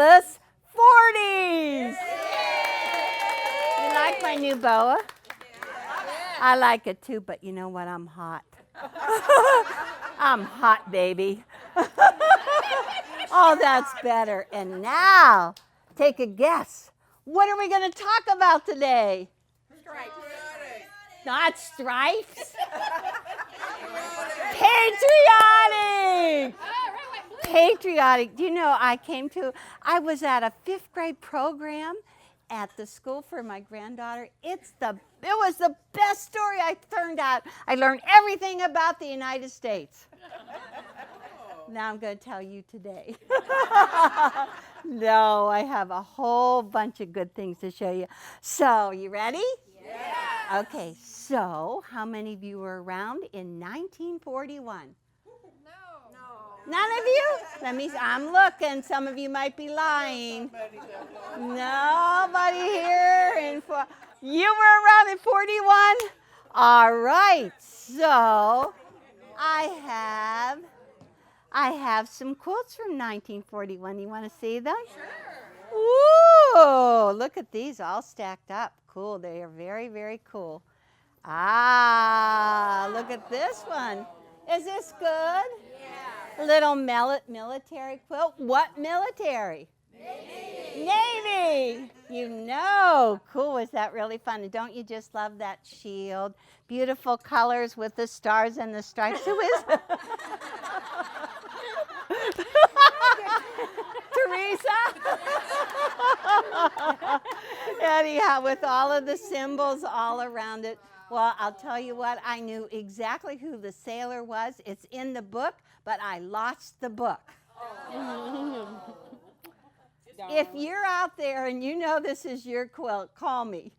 fabulous 40s. You like my new boa? I like it too, but you know what? I'm hot. I'm hot, baby. Oh, that's better. And now, take a guess. What are we going to talk about today? Stripes. Not stripes. Patriotic. Patriotic. Do you know, I was at a 5th grade program at the school for my granddaughter. It was the best story I turned out. I learned everything about the United States. Now I'm going to tell you today. No, I have a whole bunch of good things to show you. So, you ready? Yeah. Okay, so how many of you were around in 1941? None of you? I'm looking. Some of you might be lying. Nobody here. You were around in 41? All right. So I have some quilts from 1941. You want to see them? Sure. Ooh, look at these all stacked up. Cool. They are very, very cool. Look at this one. Is this good? Yeah. Little military quilt. What military? Navy. Navy. You know. Cool. Is that really fun? And don't you just love that shield? Beautiful colors with the stars and the stripes. Who is it? Teresa? Anyhow, with all of the symbols all around it. Well, I'll tell you what, I knew exactly who the sailor was. It's in the book, but I lost the book. If you're out there and you know this is your quilt, call me.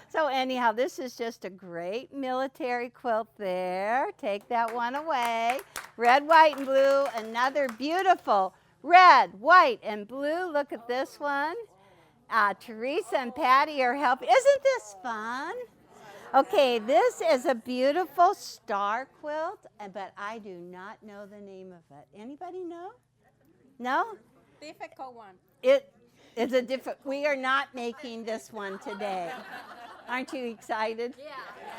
So anyhow, this is just a great military quilt there. Take that one away. Red, white, and blue. Another beautiful red, white, and blue. Look at this one. Teresa and Patty are helping. Isn't this fun? Okay, this is a beautiful star quilt, but I do not know the name of it. Anybody know? No? Difficult one. It is a different. We are not making this one today. Aren't you excited?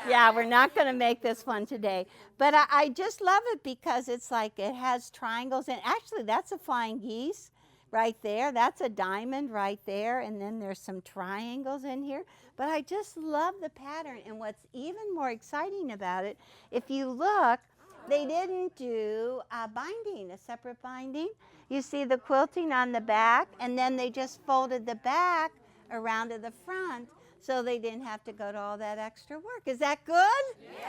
Yeah, we're not going to make this one today. But I just love it because it's like it has triangles. And actually, that's a flying geese right there. That's a diamond right there. And then there's some triangles in here. But I just love the pattern. And what's even more exciting about it, if you look, they didn't do a binding, a separate binding. You see the quilting on the back, and then they just folded the back around to the front so they didn't have to go to all that extra work. Is that good? Yeah.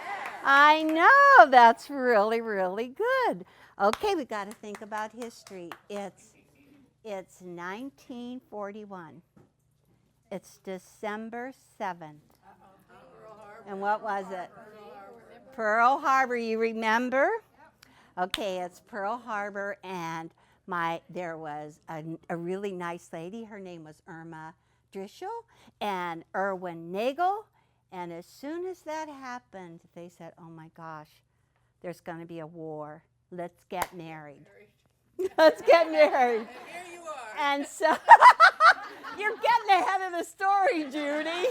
I know. That's really, really good. Okay, we got to think about history. It's 1941. It's December 7th. And what was it? Pearl Harbor. You remember? Okay, it's Pearl Harbor, and there was a really nice lady. Her name was Irma Drischel and Erwin Nagel. And as soon as that happened, they said, oh my gosh, there's going to be a war. Let's get married. Let's get married. Here you are. And so you're getting ahead of the story, Judy.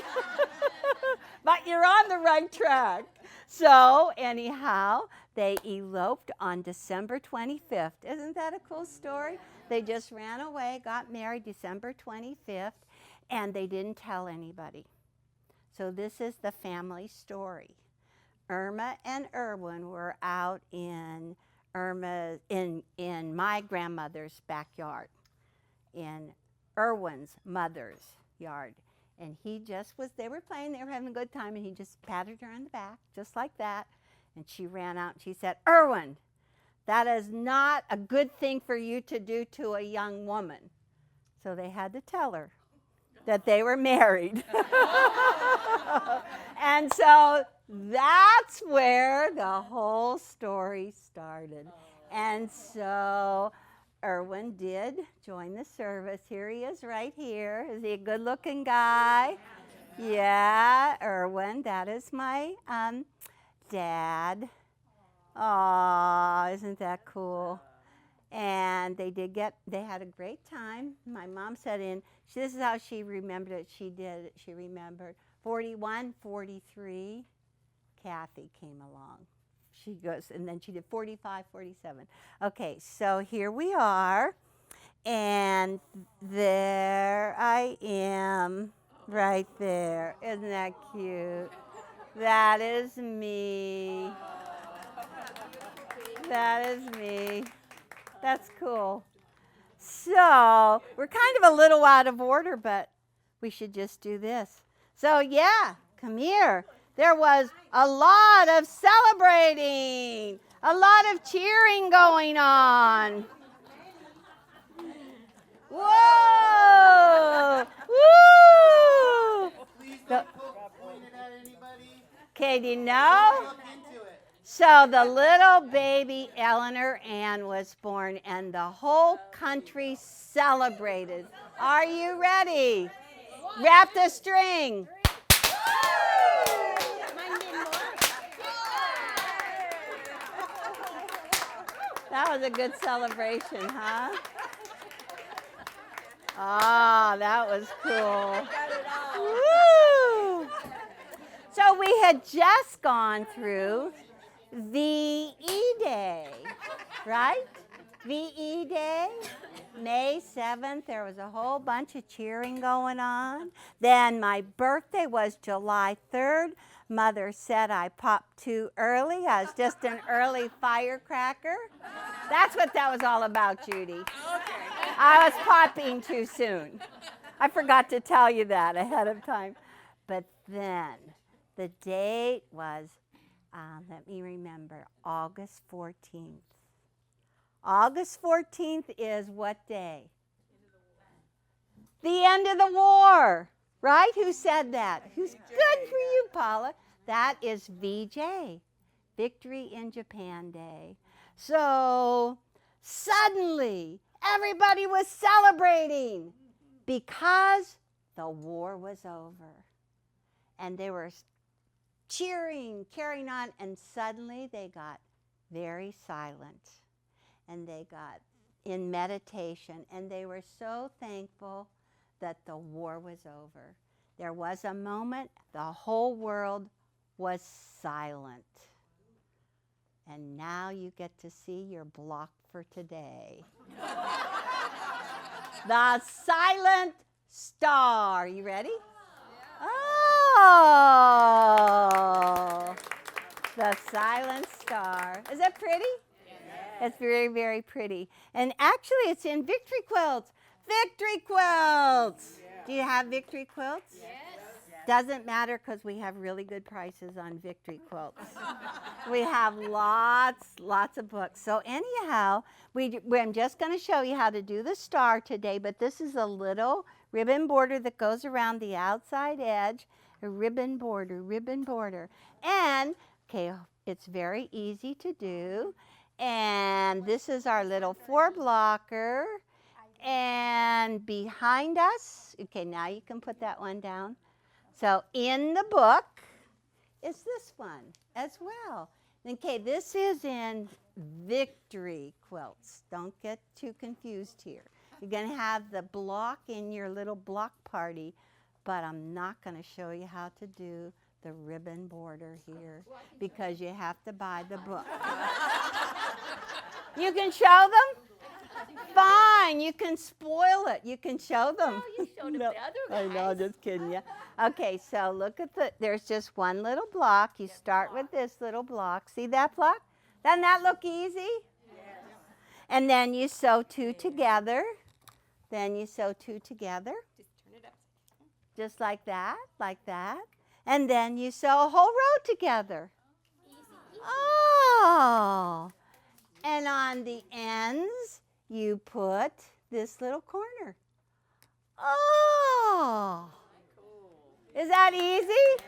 But you're on the right track. So anyhow, they eloped on December 25th. Isn't that a cool story? They just ran away, got married December 25th, and they didn't tell anybody. So this is the family story. Irma and Erwin were out in my grandmother's backyard, in Erwin's mother's yard. And they were playing, they were having a good time, and he just patted her on the back, just like that. And she ran out and she said, Erwin, that is not a good thing for you to do to a young woman. So they had to tell her that they were married. And so that's where the whole story started. And so Erwin did join the service. Here he is right here. Is he a good-looking guy? Yeah, Erwin. That is my dad. Aw, isn't that cool? And they had a great time. My mom said this is how she remembered it. She remembered 41, 43, Kathy came along. She goes, and then she did 45, 47. Okay, so here we are. And there I am, right there. Isn't that cute? That is me. That is me. That's cool. So we're kind of a little out of order, but we should just do this. So yeah, come here. There was a lot of celebrating, a lot of cheering going on. Whoa! Woo! Please don't point it at anybody. Okay, do you know? Look into it. So the little baby Eleanor Ann was born, and the whole country celebrated. Are you ready? Wrap the string. That was a good celebration, huh? Ah, that was cool. Woo! So we had just gone through VE Day, right? VE Day, May 7th. There was a whole bunch of cheering going on. Then my birthday was July 3rd. Mother said I popped too early. I was just an early firecracker. That's what that was all about, Judy. I was popping too soon. I forgot to tell you that ahead of time. But then the date was, let me remember, August 14th. August 14th is what day? The end of the war, right? Who said that? Who's good for you, Paula? That is VJ, Victory in Japan Day. So suddenly, everybody was celebrating because the war was over. And they were cheering, carrying on, and suddenly they got very silent. And they got in meditation, and they were so thankful that the war was over. There was a moment the whole world was silent. And now you get to see your block for today. The silent star. You ready? Oh, the silent star. Is that pretty? It's very, very pretty. And actually, it's in Victory Quilts. Victory Quilts. Do you have Victory Quilts? Yes. Doesn't matter because we have really good prices on Victory Quilts. We have lots of books. So anyhow, I'm just going to show you how to do the star today, but this is a little ribbon border that goes around the outside edge. A ribbon border. And, okay, it's very easy to do. And this is our little 4-blocker. And behind us, okay, now you can put that one down. So in the book is this one as well. Okay, this is in Victory Quilts. Don't get too confused here. You're going to have the block in your little block party, but I'm not going to show you how to do the ribbon border here because you have to buy the book. You can show them? Fine, you can spoil it. You can show them. Oh, you showed them the other I guys. know, just kidding you. Okay, so look at there's just one little block. You start with this little block. See that block? Doesn't that look easy? Yes. And then you sew 2 together. Then you sew 2 together. Just turn it up. Just like that, like that. And then you sew a whole row together. Easy. Oh. And on the ends, you put this little corner. Oh. Is that easy?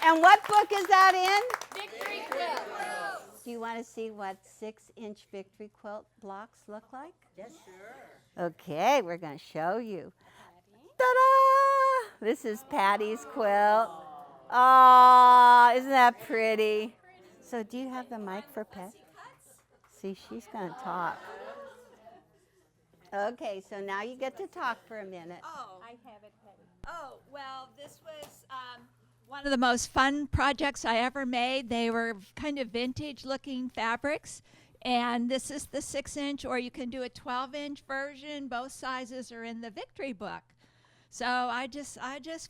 And what book is that in? Victory Quilt. Do you want to see what 6-inch Victory Quilt blocks look like? Yes, sure. Okay, we're going to show you. Ta-da! This is Patty's quilt. Oh, isn't that pretty? So do you have the mic for Pat? See, she's going to talk. Okay, so now you get to talk for a minute. Oh, I have it ready. oh, well, this was one of the most fun projects I ever made. They were kind of vintage-looking fabrics, and this is the 6-inch, or you can do a 12-inch version. Both sizes are in the Victory book. So I just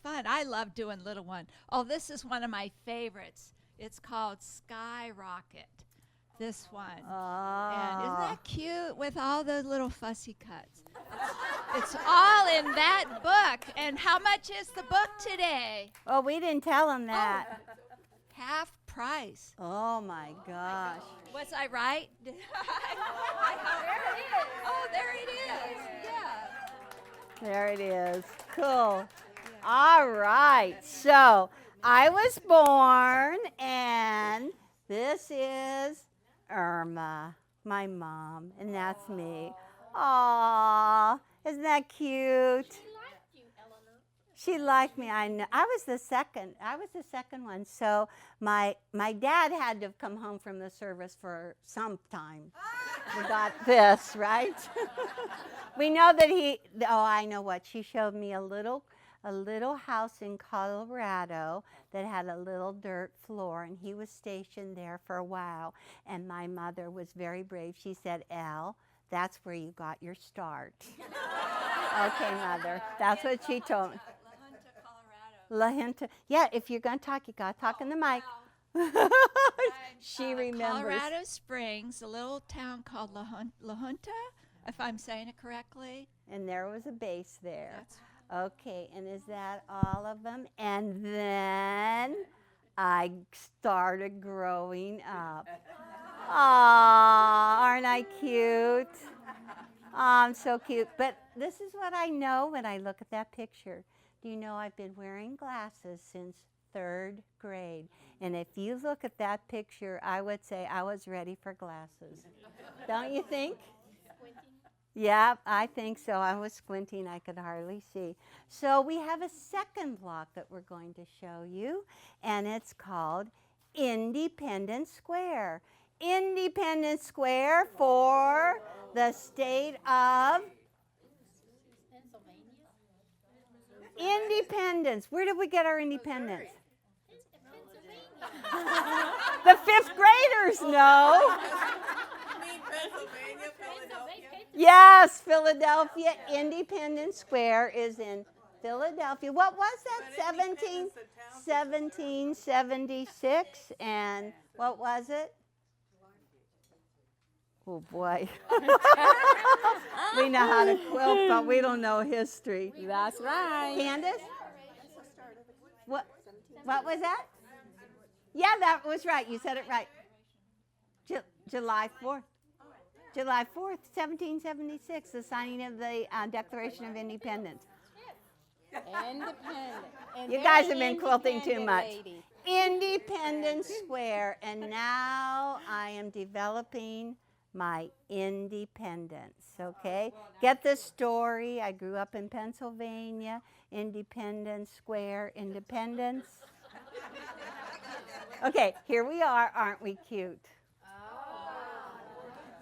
fun. I love doing little one. Oh, this is one of my favorites. It's called Skyrocket. This one. And isn't that cute with all those little fussy cuts? It's all in that book. And how much is the book today? Oh, we didn't tell him that. Half price. Oh my gosh. Was I right? There it is. Oh, there it is. Yeah. There it is. Cool. All right. So I was born, and this is Irma, my mom, and that's me. Aw, isn't that cute? She liked you, Eleanor. She liked me. I know. I was the second one. So my dad had to have come home from the service for some time. We got this, right? We know that I know what. She showed me a little house in Colorado that had a little dirt floor, and he was stationed there for a while. And my mother was very brave. She said, "Elle, that's where you got your start." Okay, Mother. That's what she told me. La Junta, Colorado. La Junta. Yeah, if you're going to talk, you got to talk in the mic. Wow. She remembers. Colorado Springs, a little town called La Junta, if I'm saying it correctly. And there was a base there. That's Okay, and is that all of them? And then I started growing up. Aw, aren't I cute? I'm so cute. But this is what I know when I look at that picture. Do you know I've been wearing glasses since 3rd grade? And if you look at that picture, I would say I was ready for glasses. Don't you think? Yeah, I think so. I was squinting. I could hardly see. So we have a second block that we're going to show you, and it's called Independence Square. Independence Square for the state of Pennsylvania. Independence. Where did we get our independence? Pennsylvania. The 5th graders know. Yes, Philadelphia. Independence Square is in Philadelphia. What was that? 1776. And what was it? Oh, boy. We know how to quilt, but we don't know history. That's right. Candace? What was that? Yeah, that was right. You said it right. July 4th. July 4th, 1776, the signing of the Declaration of Independence. Independent. And You guys have very been quilting too independent much. lady. Independence Square, and now I am developing my independence, okay? Get the story. I grew up in Pennsylvania. Independence Square, independence. Okay, here we are. Aren't we cute?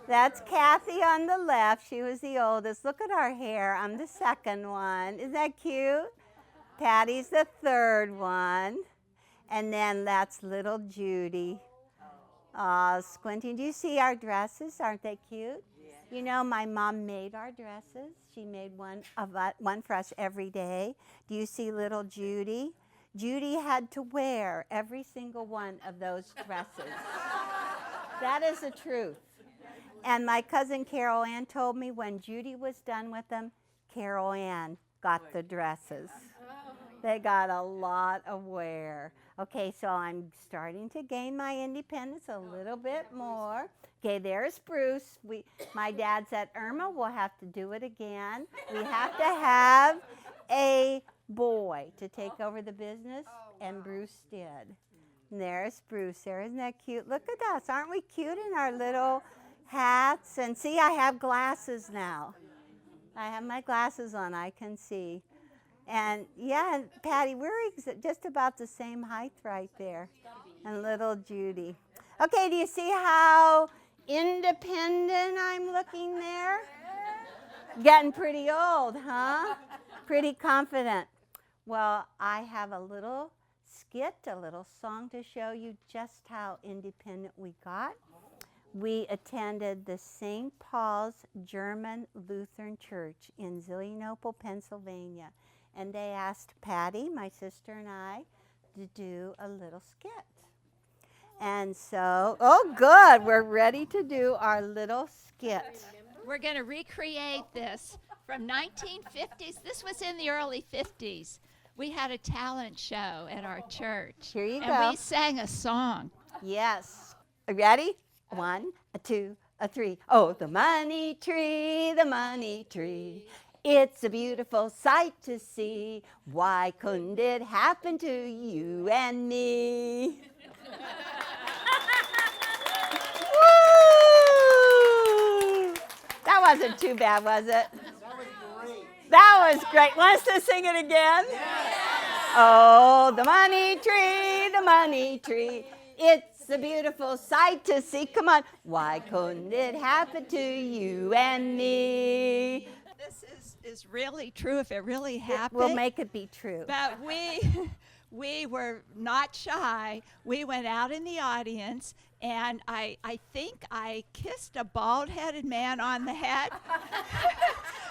That's Kathy on the left. She was the oldest. Look at our hair. I'm the second one. Isn't that cute? Patty's the third one. And then that's little Judy. Squinting. Do you see our dresses? Aren't they cute? You know, my mom made our dresses. She made one for us every day. Do you see little Judy? Judy had to wear every single one of those dresses. That is the truth. And my cousin Carol Ann told me when Judy was done with them, Carol Ann got the dresses. They got a lot of wear. Okay, so I'm starting to gain my independence a little bit more. Okay, there's Bruce. My dad said, Irma, we'll have to do it again. We have to have a boy to take over the business, and Bruce did. And there's Bruce there. Isn't that cute? Look at us. Aren't we cute in our little hats? And see, I have glasses now. I have my glasses on. I can see. And yeah, Patty, we're just about the same height right there. And little Judy. Okay, do you see how independent I'm looking there? Getting pretty old, huh? Pretty confident. Well, I have a little skit, a little song to show you just how independent we got. We attended the St. Paul's German Lutheran Church in Zelienople, Pennsylvania. And they asked Patty, my sister, and I to do a little skit. And so, oh good, we're ready to do our little skit. We're going to recreate this from 1950s. This was in the early 50s. We had a talent show at our church. Here you and go. we sang a song. Yes. Are you ready? 1, 2, 3. Oh, the money tree, the money tree. It's a beautiful sight to see. Why couldn't it happen to you and me? Woo! That wasn't too bad, was it? That was great. That was great. Wants to sing it again? Oh, the money tree, it's a beautiful sight to see. Come on. Why couldn't it happen to you and me? This is really true if it really happened. We'll make it be true. But we were not shy. We went out in the audience, and I think I kissed a bald-headed man on the head.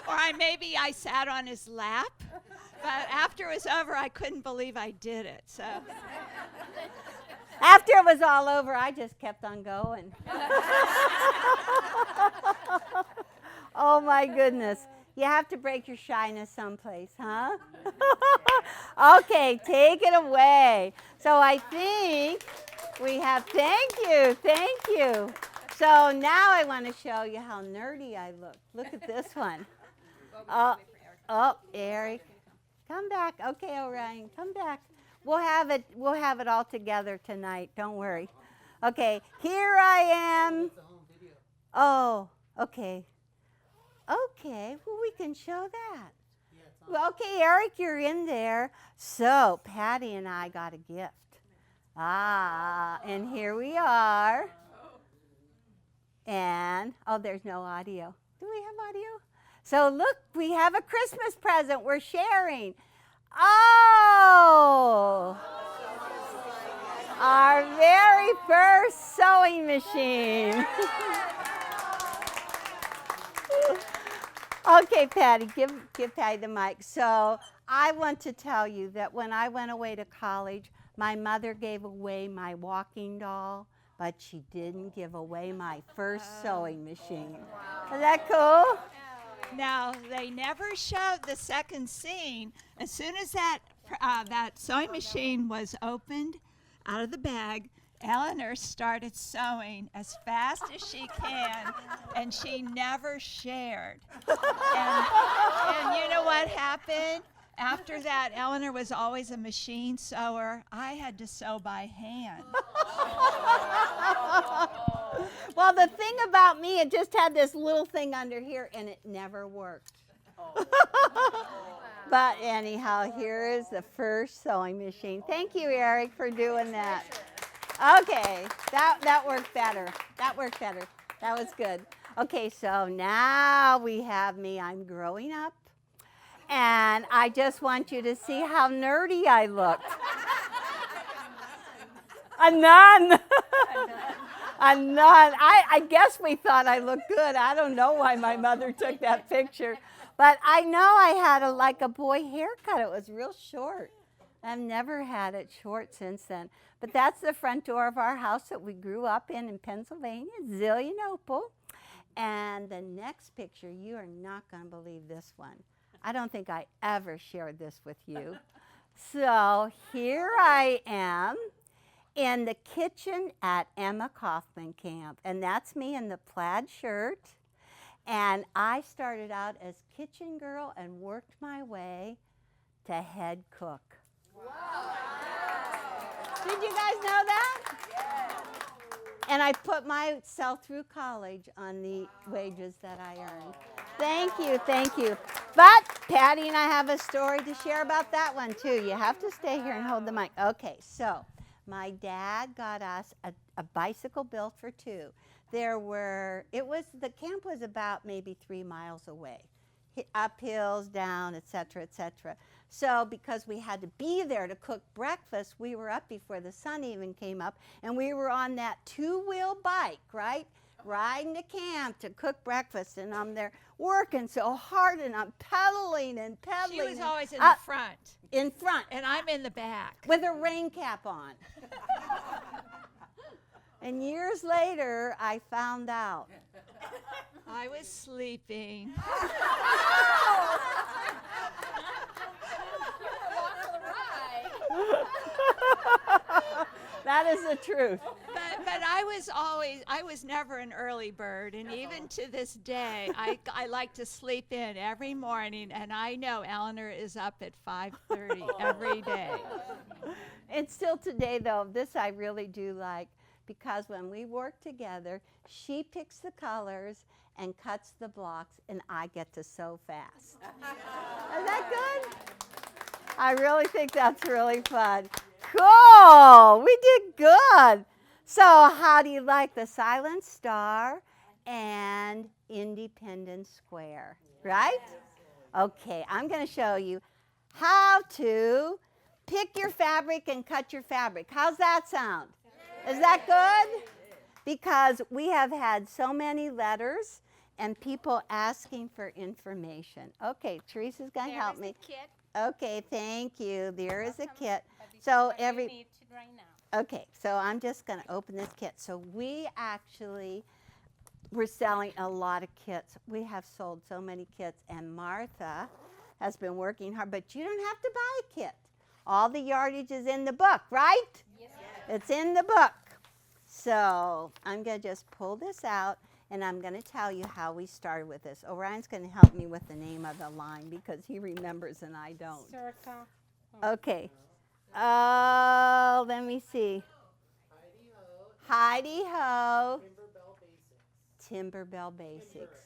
Or maybe I sat on his lap. But after it was over, I couldn't believe I did it. So After it was all over, I just kept on going. Oh my goodness. You have to break your shyness someplace, huh? Okay, take it away. So I think we have, thank you. So now I want to show you how nerdy I look. Look at this one. Oh, Eric. Come back. Okay, Orion, come back. We'll have it all together tonight. Don't worry. Okay, here I am. Oh, okay. Okay, well, we can show that. Well, okay, Eric, you're in there. So, Patty and I got a gift. And here we are. And, oh, there's no audio. Do we have audio? So, look, we have a Christmas present we're sharing. Oh! Our very first sewing machine. Okay, Patty, give Patty the mic. So I want to tell you that when I went away to college, my mother gave away my walking doll, but she didn't give away my first sewing machine. Is that cool? now they never showed the second scene. As soon as that sewing machine was opened out of the bag, Eleanor started sewing as fast as she can, and she never shared. And you know what happened? After that, Eleanor was always a machine sewer. I had to sew by hand. Well, the thing about me, it just had this little thing under here, and it never worked. But anyhow, here is the first sewing machine. Thank you, Eric, for doing that. Okay, that worked better. That worked better. That was good. Okay, so now we have me. I'm growing up. And I just want you to see how nerdy I looked. A nun. A nun. I guess we thought I looked good. I don't know why my mother took that picture. But I know I had like a boy haircut. It was real short. I've never had it short since then. But that's the front door of our house that we grew up in Pennsylvania, Zelienople. And the next picture, you are not going to believe this one. I don't think I ever shared this with you. So here I am in the kitchen at Emma Kaufman Camp. And that's me in the plaid shirt. And I started out as kitchen girl and worked my way to head cook. Wow. Did you guys know that? Yes. And I put myself through college on the wages that I earned. Thank you, thank you. But Patty and I have a story to share about that one too. You have to stay here and hold the mic. Okay, so my dad got us a bicycle built for two. The camp was about maybe 3 miles away. up hills, down, etc., etc. So because we had to be there to cook breakfast, we were up before the sun even came up, and we were on that two-wheel bike, right? Riding to camp to cook breakfast, and I'm there working so hard, and I'm pedaling and pedaling. She was and always in up the front, in front and I'm in the back. with a rain cap on. And years later, I found out. I was sleeping. That is the truth. But I was never an early bird, and even to this day, I like to sleep in every morning, and I know Eleanor is up at 5:30 every day. And still today, though, this I really do like, because when we work together, she picks the colors and cuts the blocks, and I get to sew fast. Is that good? I really think that's really fun. Cool. We did good. So how do you like the Silent Star and Independence Square, right? Okay, I'm going to show you how to pick your fabric and cut your fabric. How's that sound? Is that good? Because we have had so many letters and people asking for information. Okay, Teresa's going to help me. Kit. Okay, thank you. There is a kit. So every Need to right now. Okay, so I'm just going to open this kit. So we're selling a lot of kits. We have sold so many kits, and Martha has been working hard, but you don't have to buy a kit. All the yardage is in the book, right? Yes. It's in the book. So I'm going to just pull this out, and I'm going to tell you how we started with this. Orion's going to help me with the name of the line because he remembers and I don't. Circle. Okay. Oh, let me see. Heidi Ho. Timberbell Basics.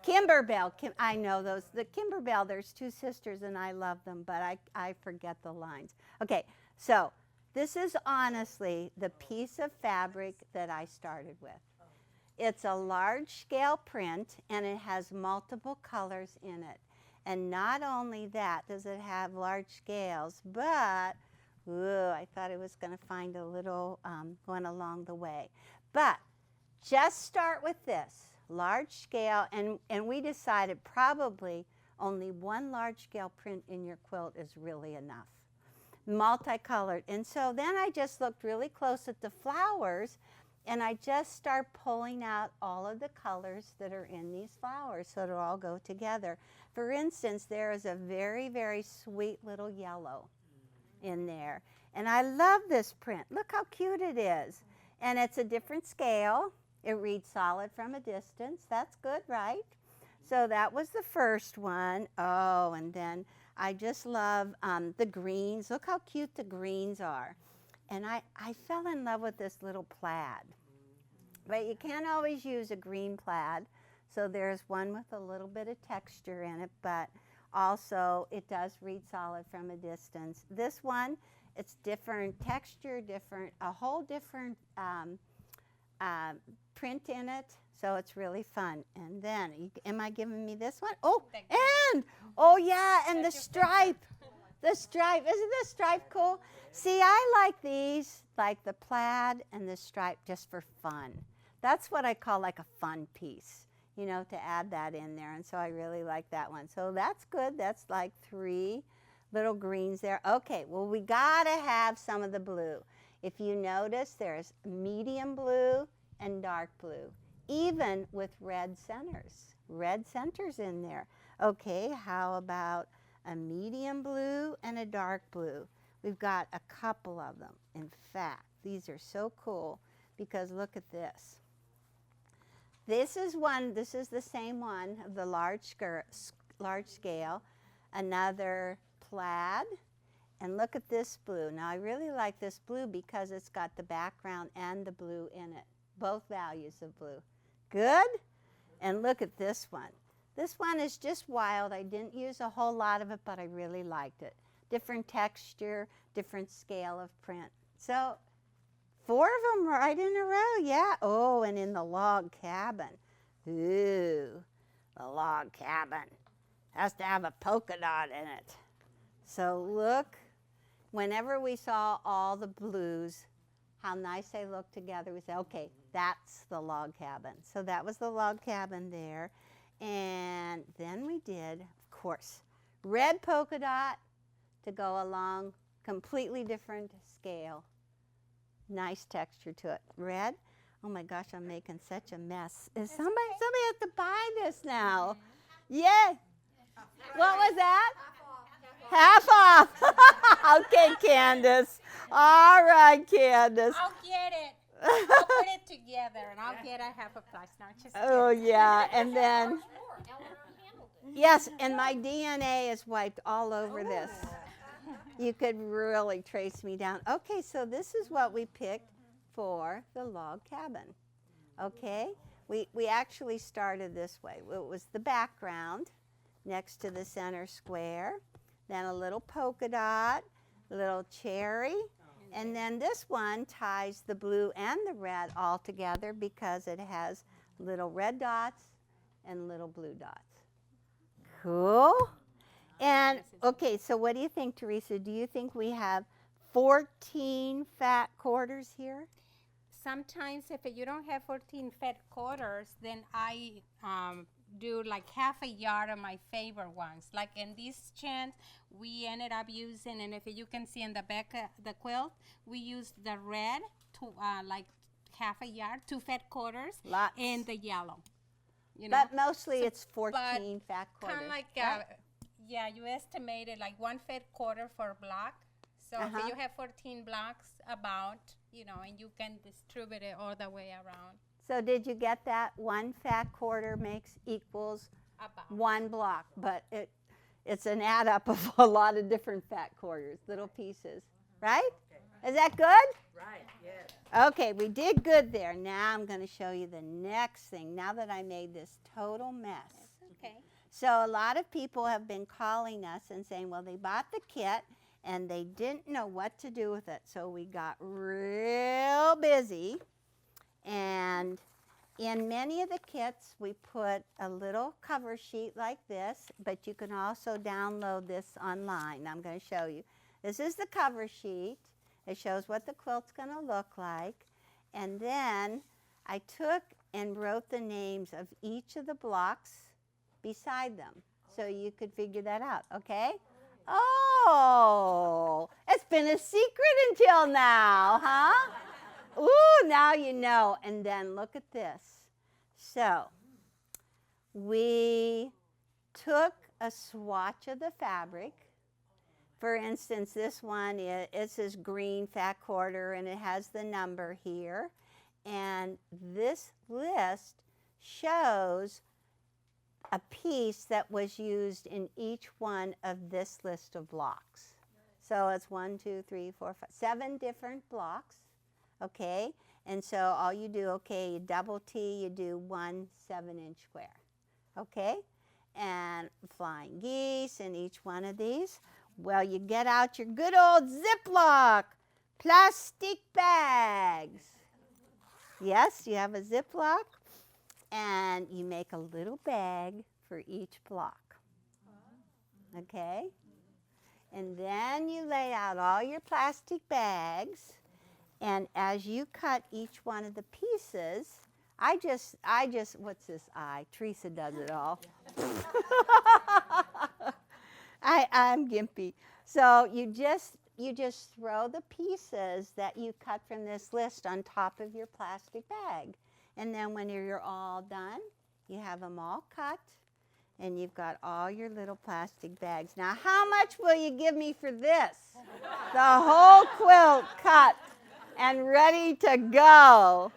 Kimberbell. I know those. The Kimberbell, there's two sisters and I love them, but I forget the lines. Okay, so this is honestly the piece of fabric that I started with. It's a large scale print and it has multiple colors in it. And not only that does it have large scales, but, I thought I was going to find a little one along the way. But just start with this, large scale, and we decided probably only one large scale print in your quilt is really enough. Multicolored. And so then I just looked really close at the flowers, and I just start pulling out all of the colors that are in these flowers so it'll all go together. For instance, there is a very, very sweet little yellow in there. And I love this print. Look how cute it is. And it's a different scale. It reads solid from a distance. That's good, right? So that was the first one. Oh, and then I just love the greens. Look how cute the greens are. And I fell in love with this little plaid. But you can't always use a green plaid. So there's one with a little bit of texture in it, but also it does read solid from a distance. This one, it's different texture, a whole different print in it. So it's really fun. And then, am I giving me this one? Oh, and the stripe. The stripe. Isn't the stripe cool? See, I like these, like the plaid and the stripe, just for fun. That's what I call like a fun piece, to add that in there. And so I really like that one. So that's good. That's like 3 little greens there. Okay, well, we got to have some of the blue. If you notice, there's medium blue and dark blue, even with red centers. Red centers in there. Okay, how about a medium blue and a dark blue? We've got a couple of them. In fact, these are so cool because look at this. This is the same one of the large scale, another plaid, and look at this blue. Now I really like this blue because it's got the background and the blue in it, both values of blue. Good? And look at this one. This one is just wild. I didn't use a whole lot of it, but I really liked it. Different texture, different scale of print. So 4 of them right in a row, yeah. Oh, and in the log cabin. Ooh, the log cabin. has to have a polka dot in it. So look, whenever we saw all the blues, how nice they look together, we said, okay, that's the log cabin. So that was the log cabin there. And then we did, of course, red polka dot to go along, completely different scale. Nice texture to it. Red. Oh my gosh, I'm making such a mess. Somebody has to buy this now. Yeah. What was that? Half off. Okay, Candace. All right, Candace. I'll get it. I'll put it together and I'll get a half a price. No, just Oh, kidding. yeah. And then, Eleanor handled it. yes, and my DNA is wiped all over this. You could really trace me down. Okay, so this is what we picked for the log cabin. Okay? We actually started this way. It was the background next to the center square, then a little polka dot, a little cherry, and then this one ties the blue and the red all together because it has little red dots and little blue dots. Cool? And, okay, so what do you think, Teresa? Do you think we have 14 fat quarters here? Sometimes if you don't have 14 fat quarters, then I do like half a yard of my favorite ones. Like in this chant, we ended up using, and if you can see in the back of the quilt, we used the red to like half a yard, 2 fat quarters, Lots. and the yellow. You know? But mostly it's 14 fat quarters. Kind of like, right? yeah, you estimated like 1 fat quarter for a block. So if you have 14 blocks about, you know, and you can distribute it all the way around. So did you get that? 1 fat quarter equals About. 1 block, but it's an add up of a lot of different fat quarters, little pieces, right? Is that good? Right, yes. Okay, we did good there. Now I'm going to show you the next thing, now that I made this total mess. Okay. So a lot of people have been calling us and saying, well, they bought the kit and they didn't know what to do with it. So we got real busy. And in many of the kits, we put a little cover sheet like this, but you can also download this online. I'm going to show you. This is the cover sheet. It shows what the quilt's going to look like. And then I took and wrote the names of each of the blocks beside them so you could figure that out, okay? Oh, it's been a secret until now, huh? Ooh, now you know. And then look at this. So we took a swatch of the fabric. For instance, this one, it says green fat quarter, and it has the number here. And this list shows a piece that was used in each one of this list of blocks. So it's 1, 2, 3, 4, 5, 7 different blocks, okay? And so all you do, okay, you double T, you do 1 7-inch square, okay? And flying geese in each one of these. Well, you get out your good old Ziploc plastic bags. Yes, you have a Ziploc. And you make a little bag for each block, okay? And then you lay out all your plastic bags, and as you cut each one of the pieces, I just, what's this I? Teresa does it all. I'm gimpy. So you just throw the pieces that you cut from this list on top of your plastic bag. And then when you're all done, you have them all cut, and you've got all your little plastic bags. Now, how much will you give me for this? The whole quilt cut and ready to go.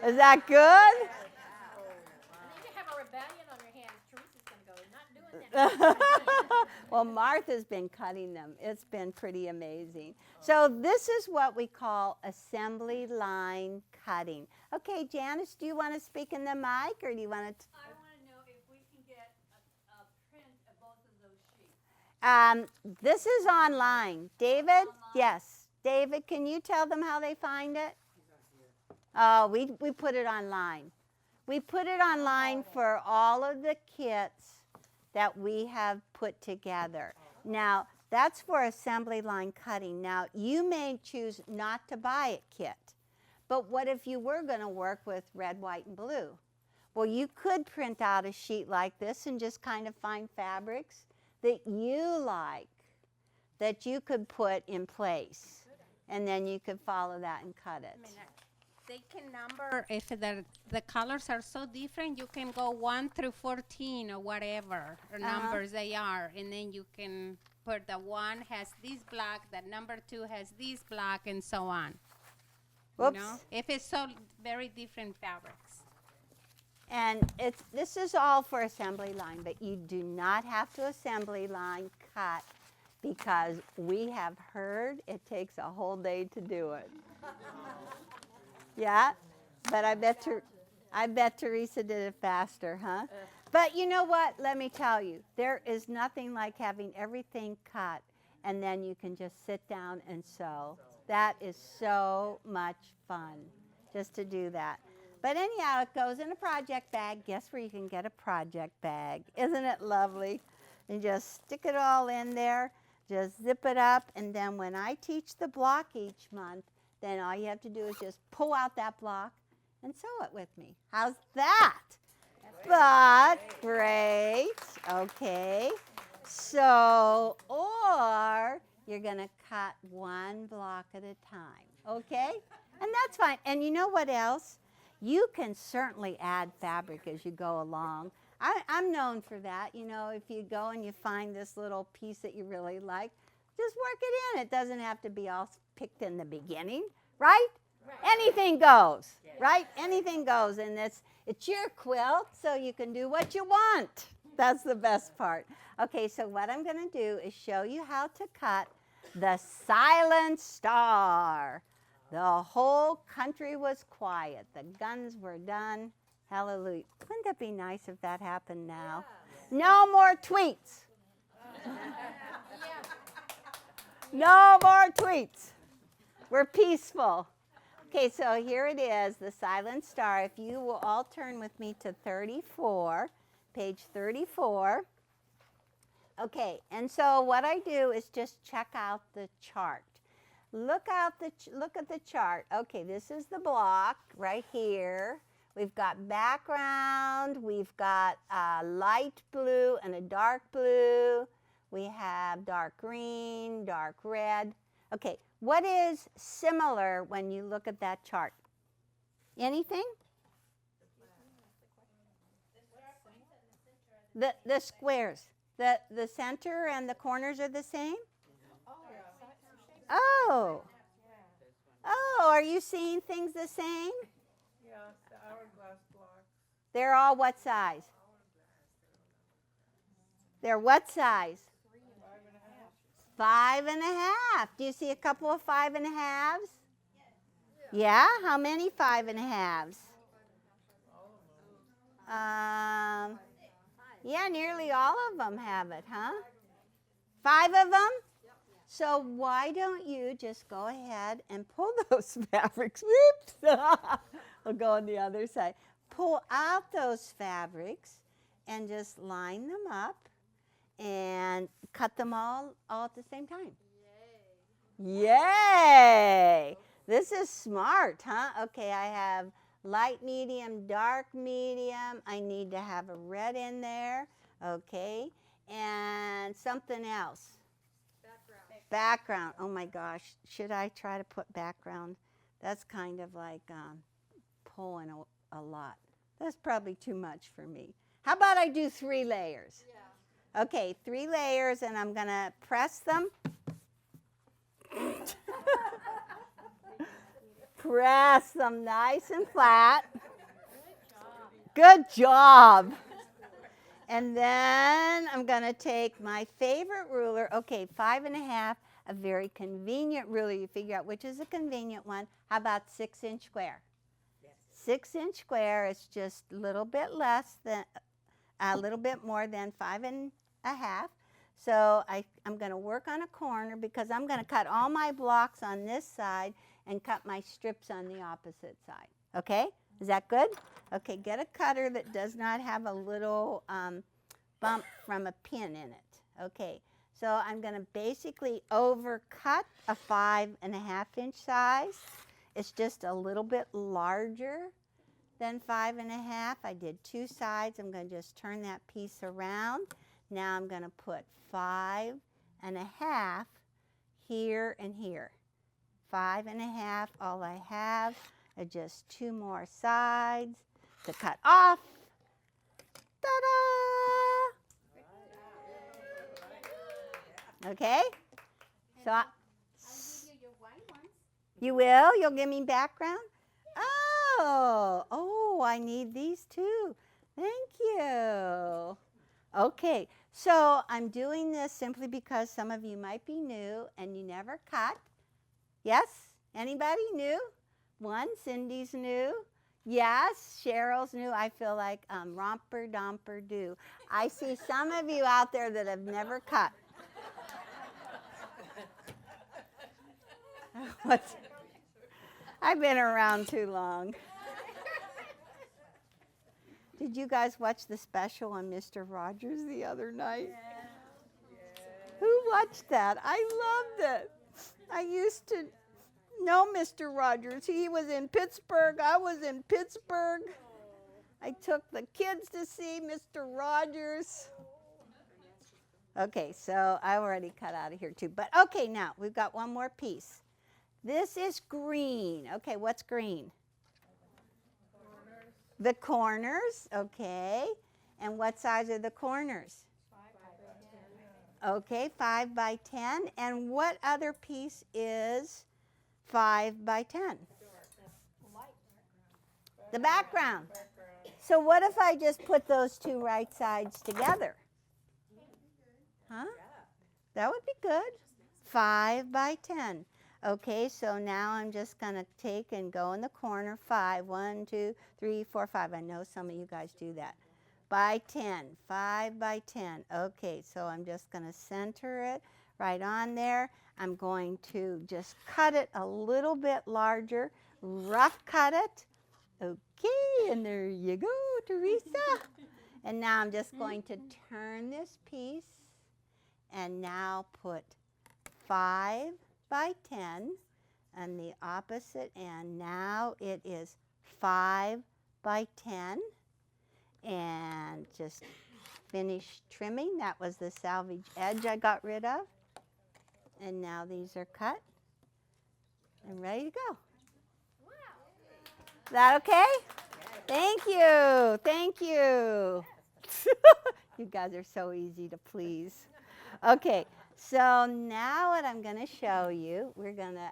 Is that good? You need to have a rebellion on your hands. Teresa's going to go, not doing that. Well, Martha's been cutting them. It's been pretty amazing. So this is what we call assembly line cutting. Okay, Janice, do you want to speak in the mic, or do you want to? I want to know if we can get a print of both of those sheets. This is online. David? Yes. David, can you tell them how they find it? Oh, we put it online. We put it online for all of the kits that we have put together. Now, that's for assembly line cutting. Now, you may choose not to buy a kit, but what if you were going to work with red, white, and blue? Well, you could print out a sheet like this and just kind of find fabrics that you like, that you could put in place, and then you could follow that and cut it. They can number, if the colors are so different, you can go 1 through 14 or whatever numbers they are, and then you can put the 1 has this black, the number 2 has this black, and so on. Whoops. You know, if it's so very different fabrics. And this is all for assembly line, but you do not have to assembly line cut, because we have heard it takes a whole day to do it. Yeah, but I bet Teresa did it faster, huh? But you know what? Let me tell you, there is nothing like having everything cut and then you can just sit down and sew. That is so much fun, just to do that. But anyhow, it goes in a project bag. Guess where you can get a project bag? Isn't it lovely? And just stick it all in there, just zip it up, and then when I teach the block each month, then all you have to do is just pull out that block and sew it with me. How's that? But great. Okay. So, or you're going to cut one block at a time. Okay? And that's fine. And you know what else? You can certainly add fabric as you go along. I'm known for that. You know, if you go and you find this little piece that you really like, just work it in. It doesn't have to be all picked in the beginning, right? Anything goes, right? Anything goes. And it's your quilt, so you can do what you want. That's the best part. Okay, so what I'm going to do is show you how to cut the Silent Star. The whole country was quiet. The guns were done. Hallelujah. Wouldn't that be nice if that happened now? No more tweets. No more tweets. We're peaceful. Okay, so here it is, the Silent Star. If you will all turn with me to 34, page 34. Okay, and so what I do is just check out the chart. Look at the chart. Okay, this is the block right here. We've got background. We've got a light blue and a dark blue. We have dark green, dark red. Okay, what is similar when you look at that chart? Anything? The squares. The center and the corners are the same? Oh. Oh, are you seeing things the same? Yeah, the hourglass blocks. They're all what size? They're what size? 5 and a half. Do you see a couple of 5 and a halves? Yeah, how many 5 and a halves? Yeah, nearly all of them have it, huh? 5 of them? So why don't you just go ahead and pull those fabrics? Whoops! I'll go on the other side. Pull out those fabrics and just line them up and cut them all at the same time. Yay! Yay! This is smart, huh? Okay, I have light medium, dark medium. I need to have a red in there. Okay, and something else. Background. Oh my gosh, should I try to put background? That's kind of like pulling a lot. That's probably too much for me. How about I do 3 layers? Yeah. Okay, 3 layers, and I'm going to press them. Press them nice and flat. Good job. And then I'm going to take my favorite ruler. Okay, 5 and a half, a very convenient ruler. You figure out which is a convenient one. How about 6-inch square? 6-inch square is just a little bit less than, a little bit more than 5 and a half. So I'm going to work on a corner because I'm going to cut all my blocks on this side and cut my strips on the opposite side. Okay? Is that good? Okay, get a cutter that does not have a little bump from a pin in it. Okay, so I'm going to basically overcut a 5.5 inch size. It's just a little bit larger than 5.5. I did 2 sides. I'm going to just turn that piece around. Now I'm going to put 5.5 here and here. 5.5, all I have are just 2 more sides to cut off. Ta-da! Okay? So I'll give you your white ones. you will? You'll give me background? Oh, I need these too. Thank you. Okay, so I'm doing this simply because some of you might be new and you never cut. Yes? Anybody new? One, Cindy's new. Yes, Cheryl's new. I feel like romper domper do. I see some of you out there that have never cut. What's, I've been around too long. Did you guys watch the special on Mr. Rogers the other night? Who watched that? I loved it. I used to know Mr. Rogers. He was in Pittsburgh. I was in Pittsburgh. I took the kids to see Mr. Rogers. Okay, so I already cut out of here too. But okay, now we've got one more piece. This is green. Okay, what's green? The corners, okay. And what size are the corners? 5 by 10. Okay, 5 by 10. And what other piece is 5 by 10? The background. So what if I just put those 2 right sides together? Huh? That would be good. 5 by 10. Okay, so now I'm just going to take and go in the corner. 5, 1, 2, 3, 4, 5. I know some of you guys do that. By 10, 5 by 10. Okay, so I'm just going to center it right on there. I'm going to just cut it a little bit larger, rough cut it. Okay, and there you go, Teresa. And now I'm just going to turn this piece and now put 5 by 10 on the opposite end. Now it is 5 by 10. And just finish trimming. That was the salvage edge I got rid of. And now these are cut and ready to go. Is that okay? Thank you. Thank you. You guys are so easy to please. Okay, so now what I'm going to show you, we're going to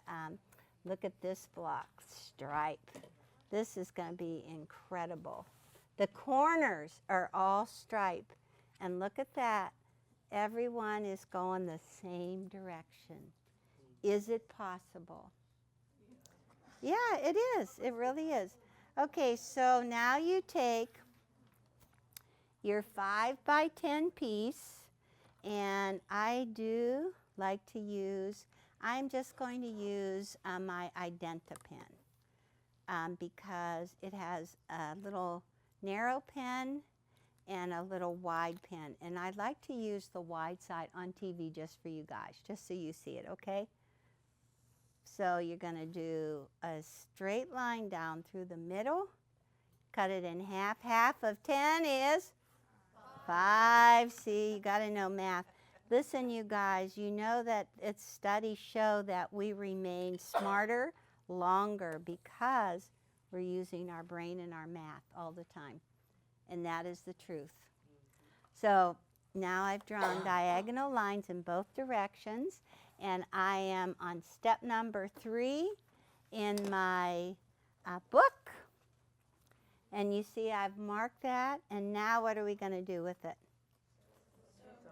look at this block, stripe. This is going to be incredible. The corners are all stripe. And look at that. Everyone is going the same direction. Is it possible? Yeah, it is. It really is. Okay, so now you take your 5 by 10 piece, and I do like to use, I'm just going to use my Identa pen because it has a little narrow pen and a little wide pen. And I'd like to use the wide side on TV just for you guys, just so you see it, okay? So you're going to do a straight line down through the middle, cut it in half. Half of 10 is 5. See, you got to know math. Listen, you guys, you know that its studies show that we remain smarter longer because we're using our brain and our math all the time. And that is the truth. So now I've drawn diagonal lines in both directions, and I am on step number 3 in my book. And you see I've marked that, and now what are we going to do with it?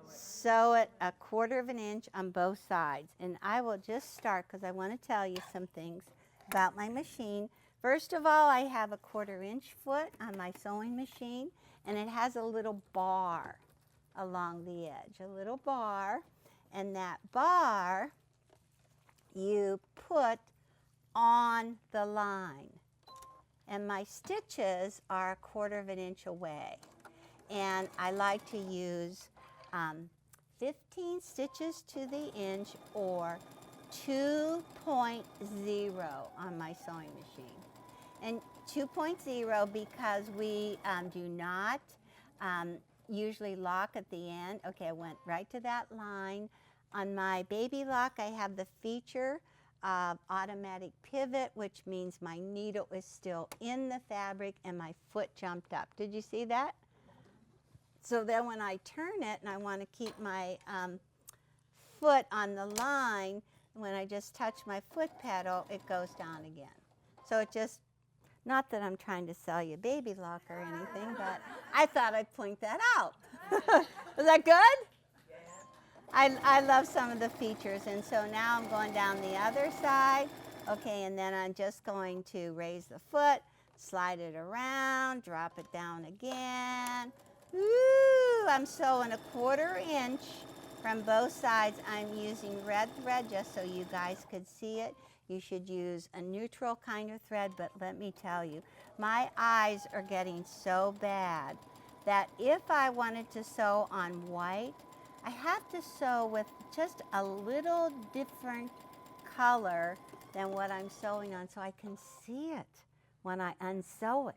Sew it 1/4 inch on both sides. And I will just start because I want to tell you some things about my machine. First of all, I have a 1/4 inch foot on my sewing machine, and it has a little bar along the edge, a little bar, and that bar you put on the line. And my stitches are 1/4 inch away. and I like to use 15 stitches to the inch or 2.0 on my sewing machine. And 2.0 because we do not usually lock at the end. Okay, I went right to that line. On my baby lock, I have the feature of automatic pivot, which means my needle is still in the fabric and my foot jumped up. Did you see that? So then when I turn it and I want to keep my foot on the line, when I just touch my foot pedal, it goes down again. So it just, not that I'm trying to sell you a baby lock or anything, but I thought I'd point that out. Was that good? I love some of the features, and so now I'm going down the other side. Okay, and then I'm just going to raise the foot, slide it around, drop it down again. Ooh, I'm sewing 1/4 inch from both sides. I'm using red thread just so you guys could see it. You should use a neutral kind of thread, but let me tell you, my eyes are getting so bad that if I wanted to sew on white, I have to sew with just a little different color than what I'm sewing on so I can see it when I unsew it.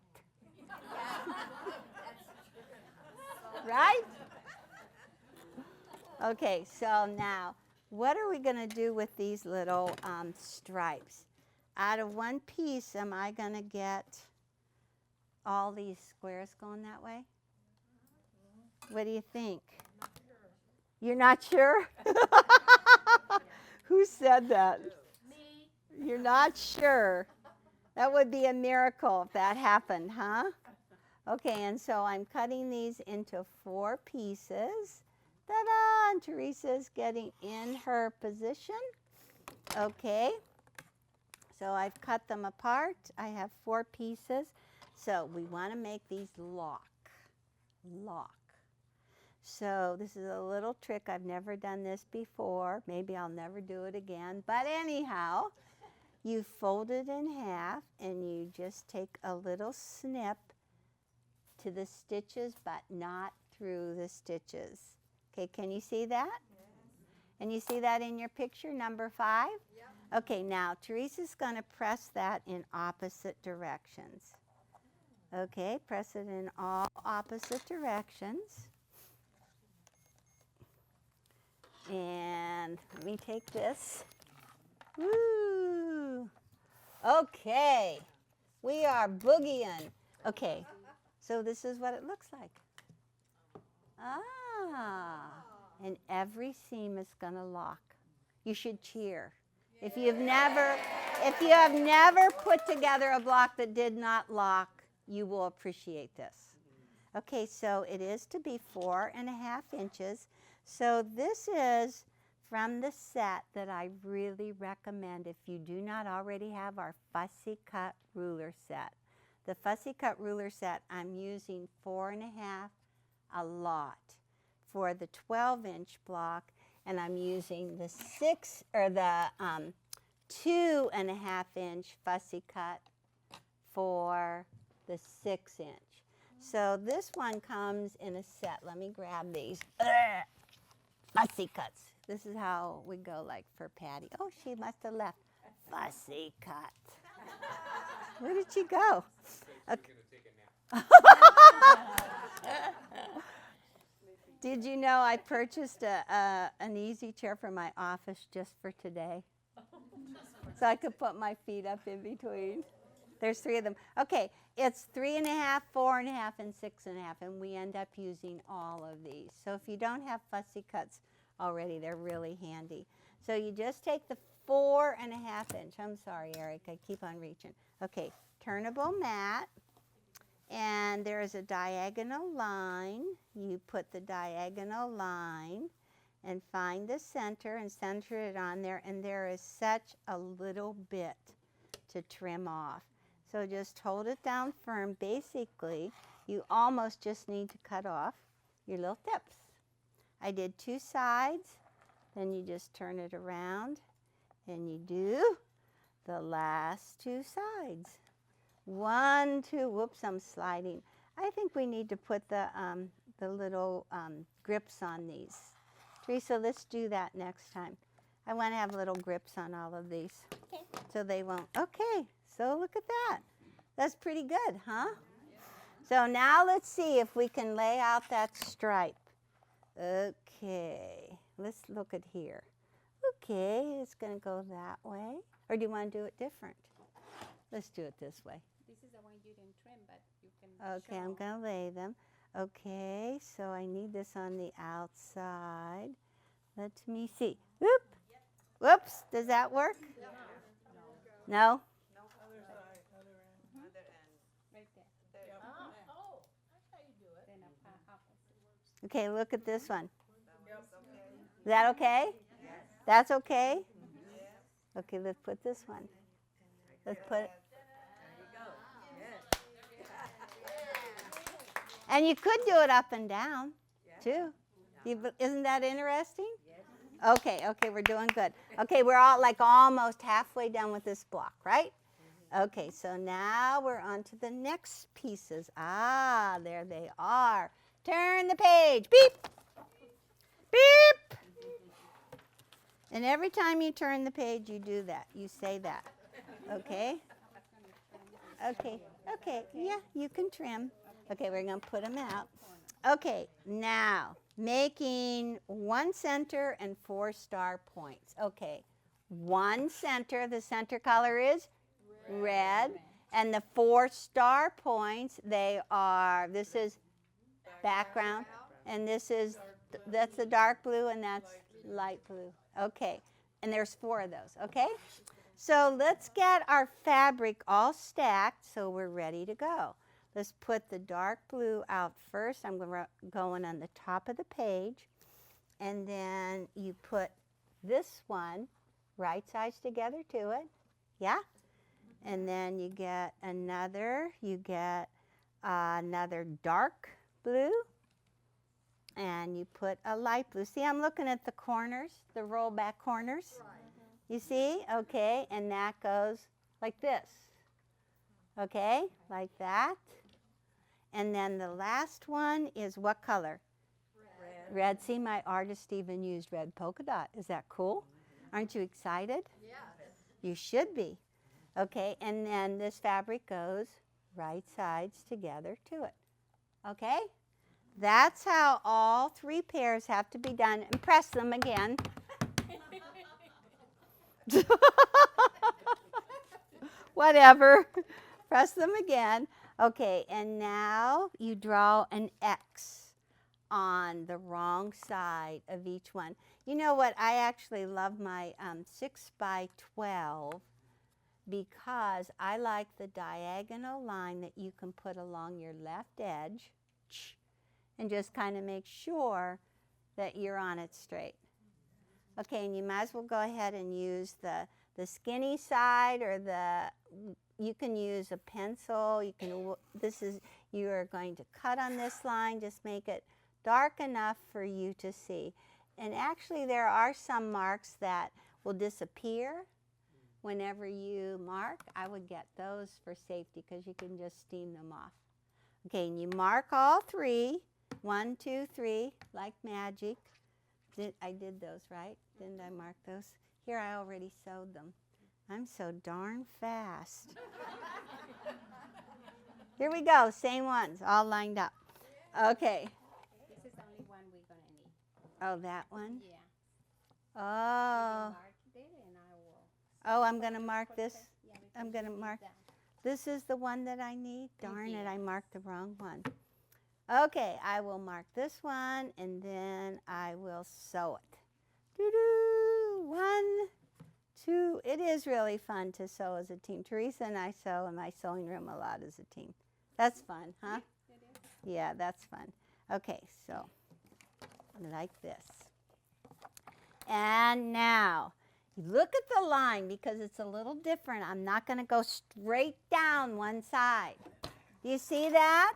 Right? Okay, so now, what are we going to do with these little stripes? Out of one piece, am I going to get all these squares going that way? What do you think? You're not sure? Who said that? Me. You're not sure. That would be a miracle if that happened, huh? Okay, and so I'm cutting these into 4 pieces. Ta-da! And Teresa's getting in her position. Okay. So I've cut them apart. I have 4 pieces. So we want to make these lock. Lock. So this is a little trick. I've never done this before. Maybe I'll never do it again. But anyhow, you fold it in half and you just take a little snip to the stitches, but not through the stitches. Okay, can you see that? Yes. And you see that in your picture, number 5? Yep. Okay, now Teresa's going to press that in opposite directions. Okay, press it in all opposite directions. And let me take this. Woo! Okay, we are boogieing. Okay, so this is what it looks like. Ah, and every seam is going to lock. You should cheer. If you have never put together a block that did not lock, you will appreciate this. Okay, so it is to be 4.5 inches. So this is from the set that I really recommend if you do not already have our Fussy Cut Ruler Set. The Fussy Cut Ruler Set, I'm using 4.5 a lot for the 12-inch block, and I'm using the 2.5-inch Fussy Cut for the 6-inch. So this one comes in a set. Let me grab these. Fussy Cuts. This is how we go, like for Patty. Oh, she must have left. Fussy Cut. Where did she go? Okay. Did you know I purchased an easy chair for my office just for today? So I could put my feet up in between. There's 3 of them. Okay, it's 3.5, 4.5, and 6.5, and we end up using all of these. So if you don't have Fussy Cuts already, they're really handy. So you just take the 4.5-inch. I'm sorry, Eric, I keep on reaching. Okay, turnable mat, and there is a diagonal line. You put the diagonal line and find the center and center it on there, and there is such a little bit to trim off. So just hold it down firm. Basically, you almost just need to cut off your little tips. I did 2 sides, then you just turn it around and you do the last 2 sides. 1, 2, whoops, I'm sliding. I think we need to put the the little grips on these. Teresa, let's do that next time. I want to have little grips on all of these. Okay. So they won't. Okay, so look at that. That's pretty good, huh? So now let's see if we can lay out that stripe. Okay, let's look at here. Okay, it's going to go that way. Or do you want to do it different? Let's do it this way. This is the one you didn't trim, but you can Okay, show. I'm going to lay them. Okay, so I need this on the outside. Let me see. Whoop. Whoops, does that work? No? Other side, other end. Right there. Oh, that's how you do it. Then opposite. Okay, look at this one. Is that okay? That's okay? Okay, let's put this one. Let's put it. And you could do it up and down, too. Isn't that interesting? Okay, we're doing good. Okay, we're all like almost halfway done with this block, right? Okay, so now we're on to the next pieces. Ah, there they are. Turn the page. Beep. Beep. And every time you turn the page, you do that. You say that. Okay? Okay, yeah, you can trim. Okay, we're going to put them out. Okay, now, making 1 center and 4 star points. Okay, 1 center, the center color is red. And the 4 star points, they are, this is background, and this is, that's the dark blue, and that's light blue. Okay, and there's 4 of those, okay? So let's get our fabric all stacked so we're ready to go. Let's put the dark blue out first. I'm going on the top of the page. And then you put this one right sides together to it. Yeah? And then you get another dark blue. And you put a light blue. See, I'm looking at the corners, the rollback corners. You see? Okay, and that goes like this. Okay, like that. And then the last one is what color? Red. See, my artist even used red polka dot. Is that cool? Aren't you excited? Yeah. You should be. Okay, and then this fabric goes right sides together to it. Okay? That's how all 3 pairs have to be done. And press them again. Whatever. Press them again. Okay, and now you draw an X on the wrong side of each one. You know what? I actually love my 6 by 12 because I like the diagonal line that you can put along your left edge and just kind of make sure that you're on it straight. Okay, and you might as well go ahead and use the skinny side, or you can use a pencil. You are going to cut on this line, just make it dark enough for you to see. And actually there are some marks that will disappear whenever you mark. I would get those for safety because you can just steam them off. Okay, and you mark all 3, 1, 2, 3, like magic. I did those, right? Didn't I mark those? Here, I already sewed them. I'm so darn fast. Here we go, same ones, all lined up. Okay. This is the only one we're going to need. Oh, that one? Yeah. Oh. Mark it and I will. Oh, I'm going to mark this. Yeah, I'm because going to we need mark. that. This is the one that I need? Darn it, Mhm. I marked the wrong one. Okay, I will mark this one, and then I will sew it. Doo-doo, 1, 2. It is really fun to sew as a team. Teresa and I sew in my sewing room a lot as a team. That's fun, huh? It is. Yeah, that's fun. Okay, so like this. And now, look at the line because it's a little different. I'm not going to go straight down one side. Do you see that?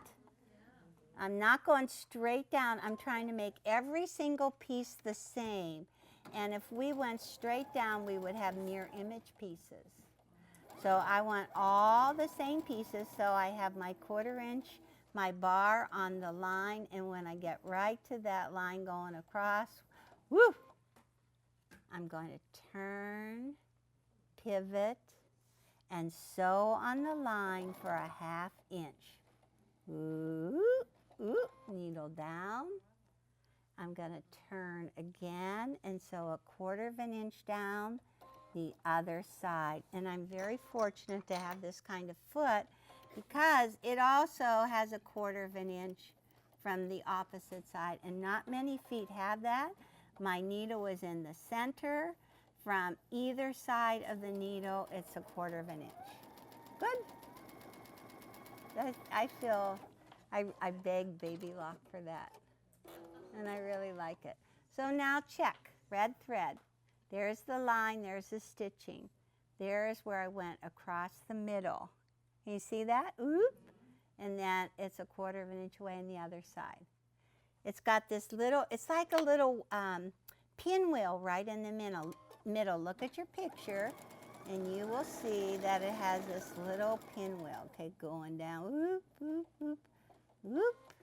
I'm not going straight down. I'm trying to make every single piece the same. And if we went straight down, we would have mirror image pieces. So I want all the same pieces. So I have my 1/4 inch my bar on the line, and when I get right to that line going across, woo, I'm going to turn, pivot, and sew on the line for a 1/2 inch. Ooh, ooh, needle down. I'm going to turn again and sew a 1/4 inch down the other side. And I'm very fortunate to have this kind of foot because it also has a 1/4 inch from the opposite side. And not many feet have that. My needle was in the center. From either side of the needle, it's a 1/4 inch. Good. I feel, I begged Baby Lock for that. And I really like it. So now check, red thread. There's the line, there's the stitching. There's where I went across the middle. Can you see that? Oop. And then it's a 1/4 inch away on the other side. It's got this little, it's like a little pinwheel right in the middle. Look at your picture and you will see that it has this little pinwheel. Okay, going down, whoop, whoop, whoop, whoop,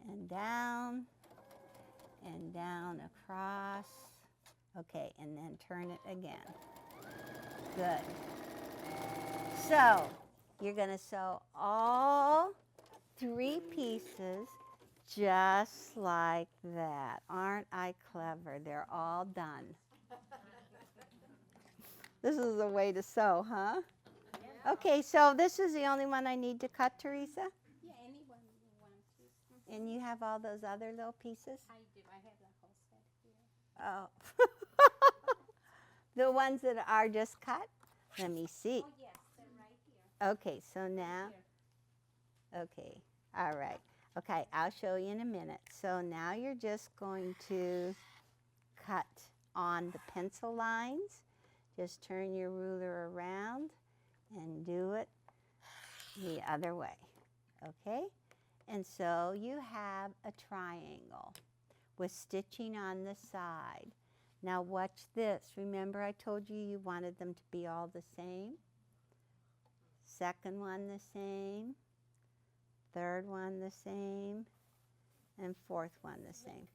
and down across. Okay, and then turn it again. Good. So, you're gonna sew all 3 pieces just like that. Aren't I clever? They're all done. This is the way to sew, huh? Yeah. Okay, so this is the only one I need to cut, Teresa? Yeah, anyone you want to. And you have all those other little pieces? I do. I have the whole set here. Oh. The ones that are just cut? Let me see. Oh, yes, they're right here. Okay, so now, okay, all right. Okay, I'll show you in a minute. So now you're just going to cut on the pencil lines. Just turn your ruler around and do it the other way, okay? And so you have a triangle with stitching on the side. Now watch this. Remember I told you you wanted them to be all the same? Second one the same, third one the same, and fourth one the same.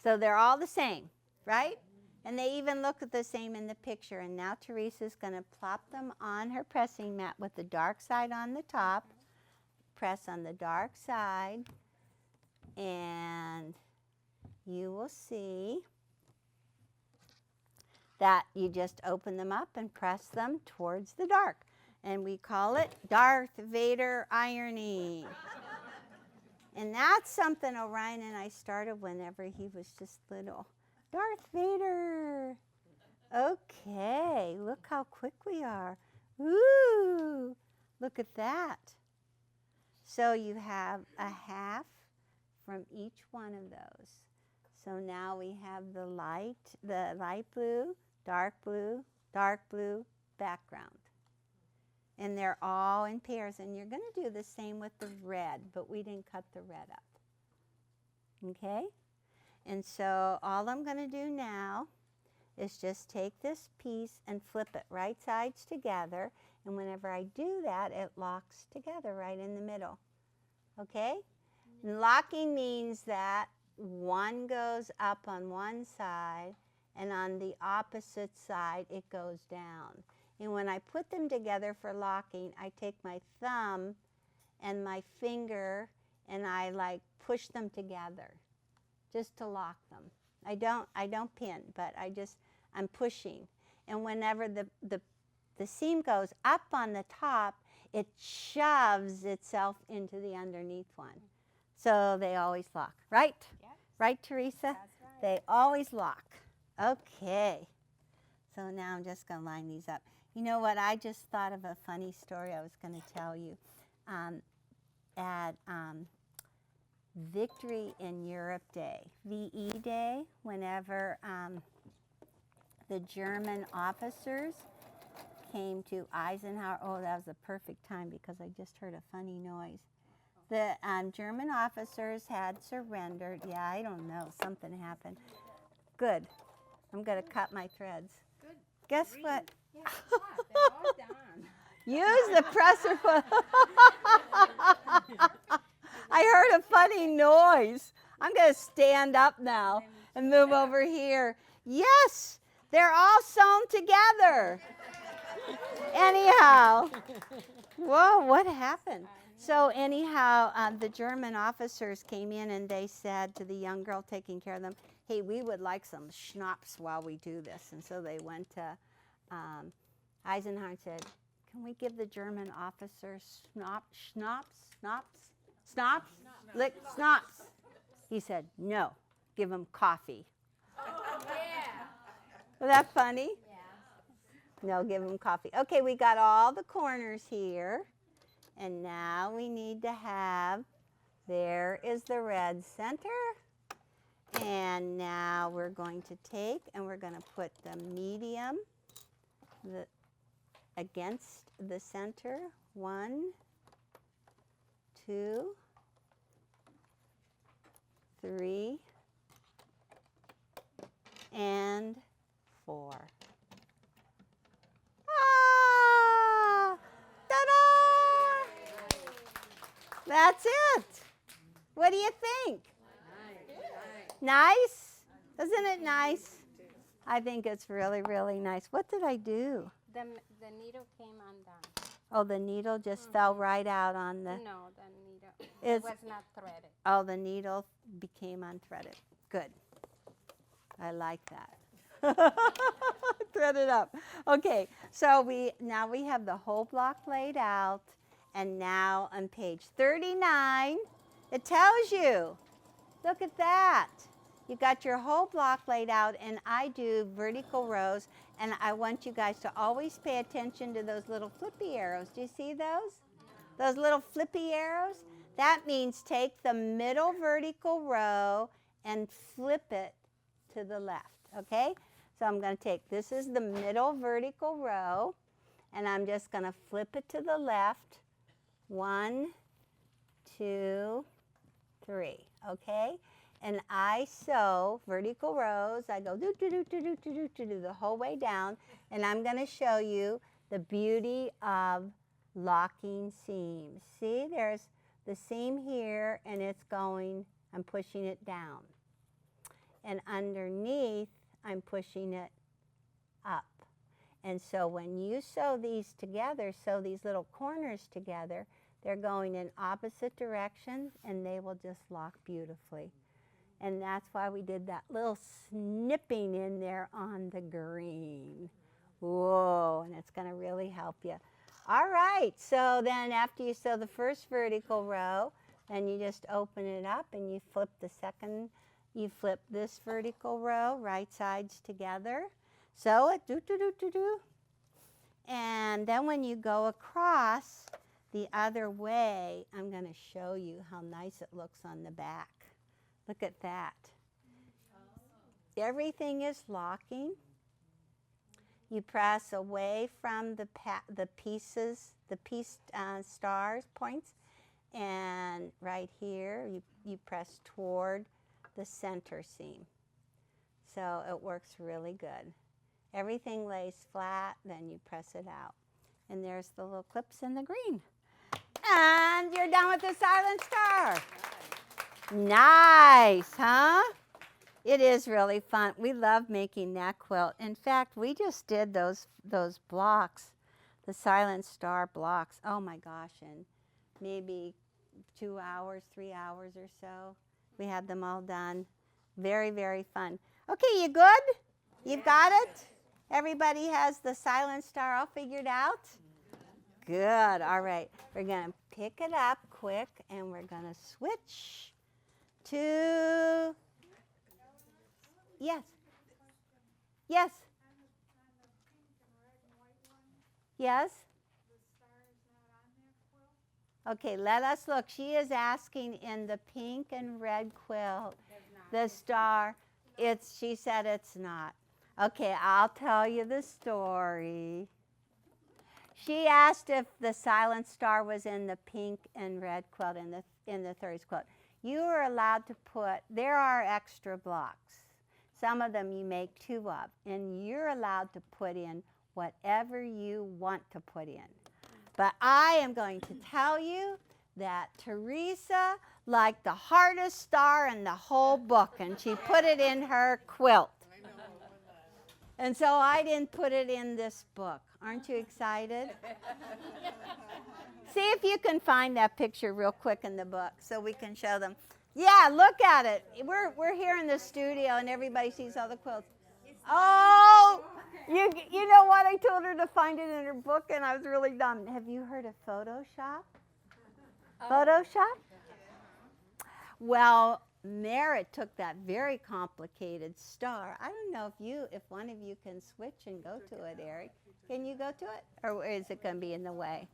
So they're all the same, right? And they even look the same in the picture. And now Teresa's going to plop them on her pressing mat with the dark side on the top. Press on the dark side. And you will see that you just open them up and press them towards the dark. And we call it Darth Vader ironing. And that's something Orion and I started whenever he was just little. Darth Vader. Okay, look how quick we are. Ooh, look at that. So you have a 1/2 from each one of those. So now we have the light blue, dark blue background. And they're all in pairs. And you're going to do the same with the red, but we didn't cut the red up. Okay? And so all I'm going to do now is just take this piece and flip it right sides together. And whenever I do that, it locks together right in the middle. Okay? And locking means that one goes up on one side and on the opposite side it goes down. And when I put them together for locking, I take my thumb and my finger and I like push them together just to lock them. I don't pin, but I'm pushing. And whenever the seam goes up on the top, it shoves itself into the underneath one. So they always lock, right? Yep. Right, Teresa? That's right. They always lock. Okay. So now I'm just going to line these up. You know what? I just thought of a funny story I was going to tell you. At Victory in Europe Day, VE Day, whenever the German officers came to Eisenhower. Oh, that was the perfect time because I just heard a funny noise. The German officers had surrendered. Yeah, I don't know. Something happened. Good. I'm going to cut my threads. Good. Guess what? Yeah, they're all done. Use the presser foot. a funny noise. I'm going to stand up now and move over here. Yes, they're all sewn together. Anyhow, whoa, what happened? So anyhow, the German officers came in and they said to the young girl taking care of them, hey, we would like some schnapps while we do this. And so they went to Eisenhower and said, can we give the German officers schnapps? He said, no, give them coffee. Was that funny? No, give them coffee. Okay, we got all the corners here. And now we need to have, there is the red center. And now we're going to take and we're going to put the medium against the center. 1, 2, 3, and 4. Ah! Ta-da! That's it. What do you think? Nice? Isn't it nice? I think it's really, really nice. What did I do? The needle came undone. Oh, the needle just fell right out on the... No, the needle was not threaded. Oh, the needle became unthreaded. Good. I like that. Thread it up. Okay, so now we have the whole block laid out. And now on page 39, it tells you. Look at that. You got your whole block laid out, and I do vertical rows, and I want you guys to always pay attention to those little flippy arrows. Do you see those? Those little flippy arrows? That means take the middle vertical row and flip it to the left, okay? So I'm going to take, this is the middle vertical row, and I'm just going to flip it to the left. 1, 2, 3, okay? And I sew vertical rows. I go do the whole way down, and I'm going to show you the beauty of locking seams. See, there's the seam here, and it's going, I'm pushing it down. And underneath, I'm pushing it up. And so when you sew these together, sew these little corners together, they're going in opposite directions, and they will just lock beautifully. And that's why we did that little snipping in there on the green. Whoa, and it's going to really help you. All right, so then after you sew the first vertical row, then you just open it up and you flip the second, you flip this vertical row, right sides together. Sew it, and then when you go across the other way, I'm going to show you how nice it looks on the back. Look at that. Everything is locking. You press away from the pieces, the piece stars, points, and right here you press toward the center seam. So it works really good. Everything lays flat, then you press it out. And there's the little clips in the green. And you're done with the silent star. Nice, huh? It is really fun. We love making that quilt. In fact, we just did those blocks, the silent star blocks. Oh my gosh, in maybe 2 hours, 3 hours or so. We had them all done. Very, very fun. Okay, you good? You've got it? Everybody has the silent star all figured out? Good. All right. We're going to pick it up quick, and we're going to switch to, yes. Yes. Yes. Okay, let us look. She is asking in the pink and red quilt, the star, she said it's not. Okay, I'll tell you the story. She asked if the silent star was in the pink and red quilt, in the 30s quilt. You are allowed to put, there are extra blocks. Some of them you make 2 of, and you're allowed to put in whatever you want to put in. But I am going to tell you that Teresa liked the hardest star in the whole book, and she put it in her quilt. And so I didn't put it in this book. Aren't you excited? See if you can find that picture real quick in the book so we can show them. Yeah, look at it. We're here in the studio and everybody sees all the quilts. Oh, you know what? I told her to find it in her book and I was really dumb. Have you heard of Photoshop? Photoshop? Well, Merritt took that very complicated star. I don't know if one of you can switch and go to it, Eric. Can you go to it? Or is it going to be in the way?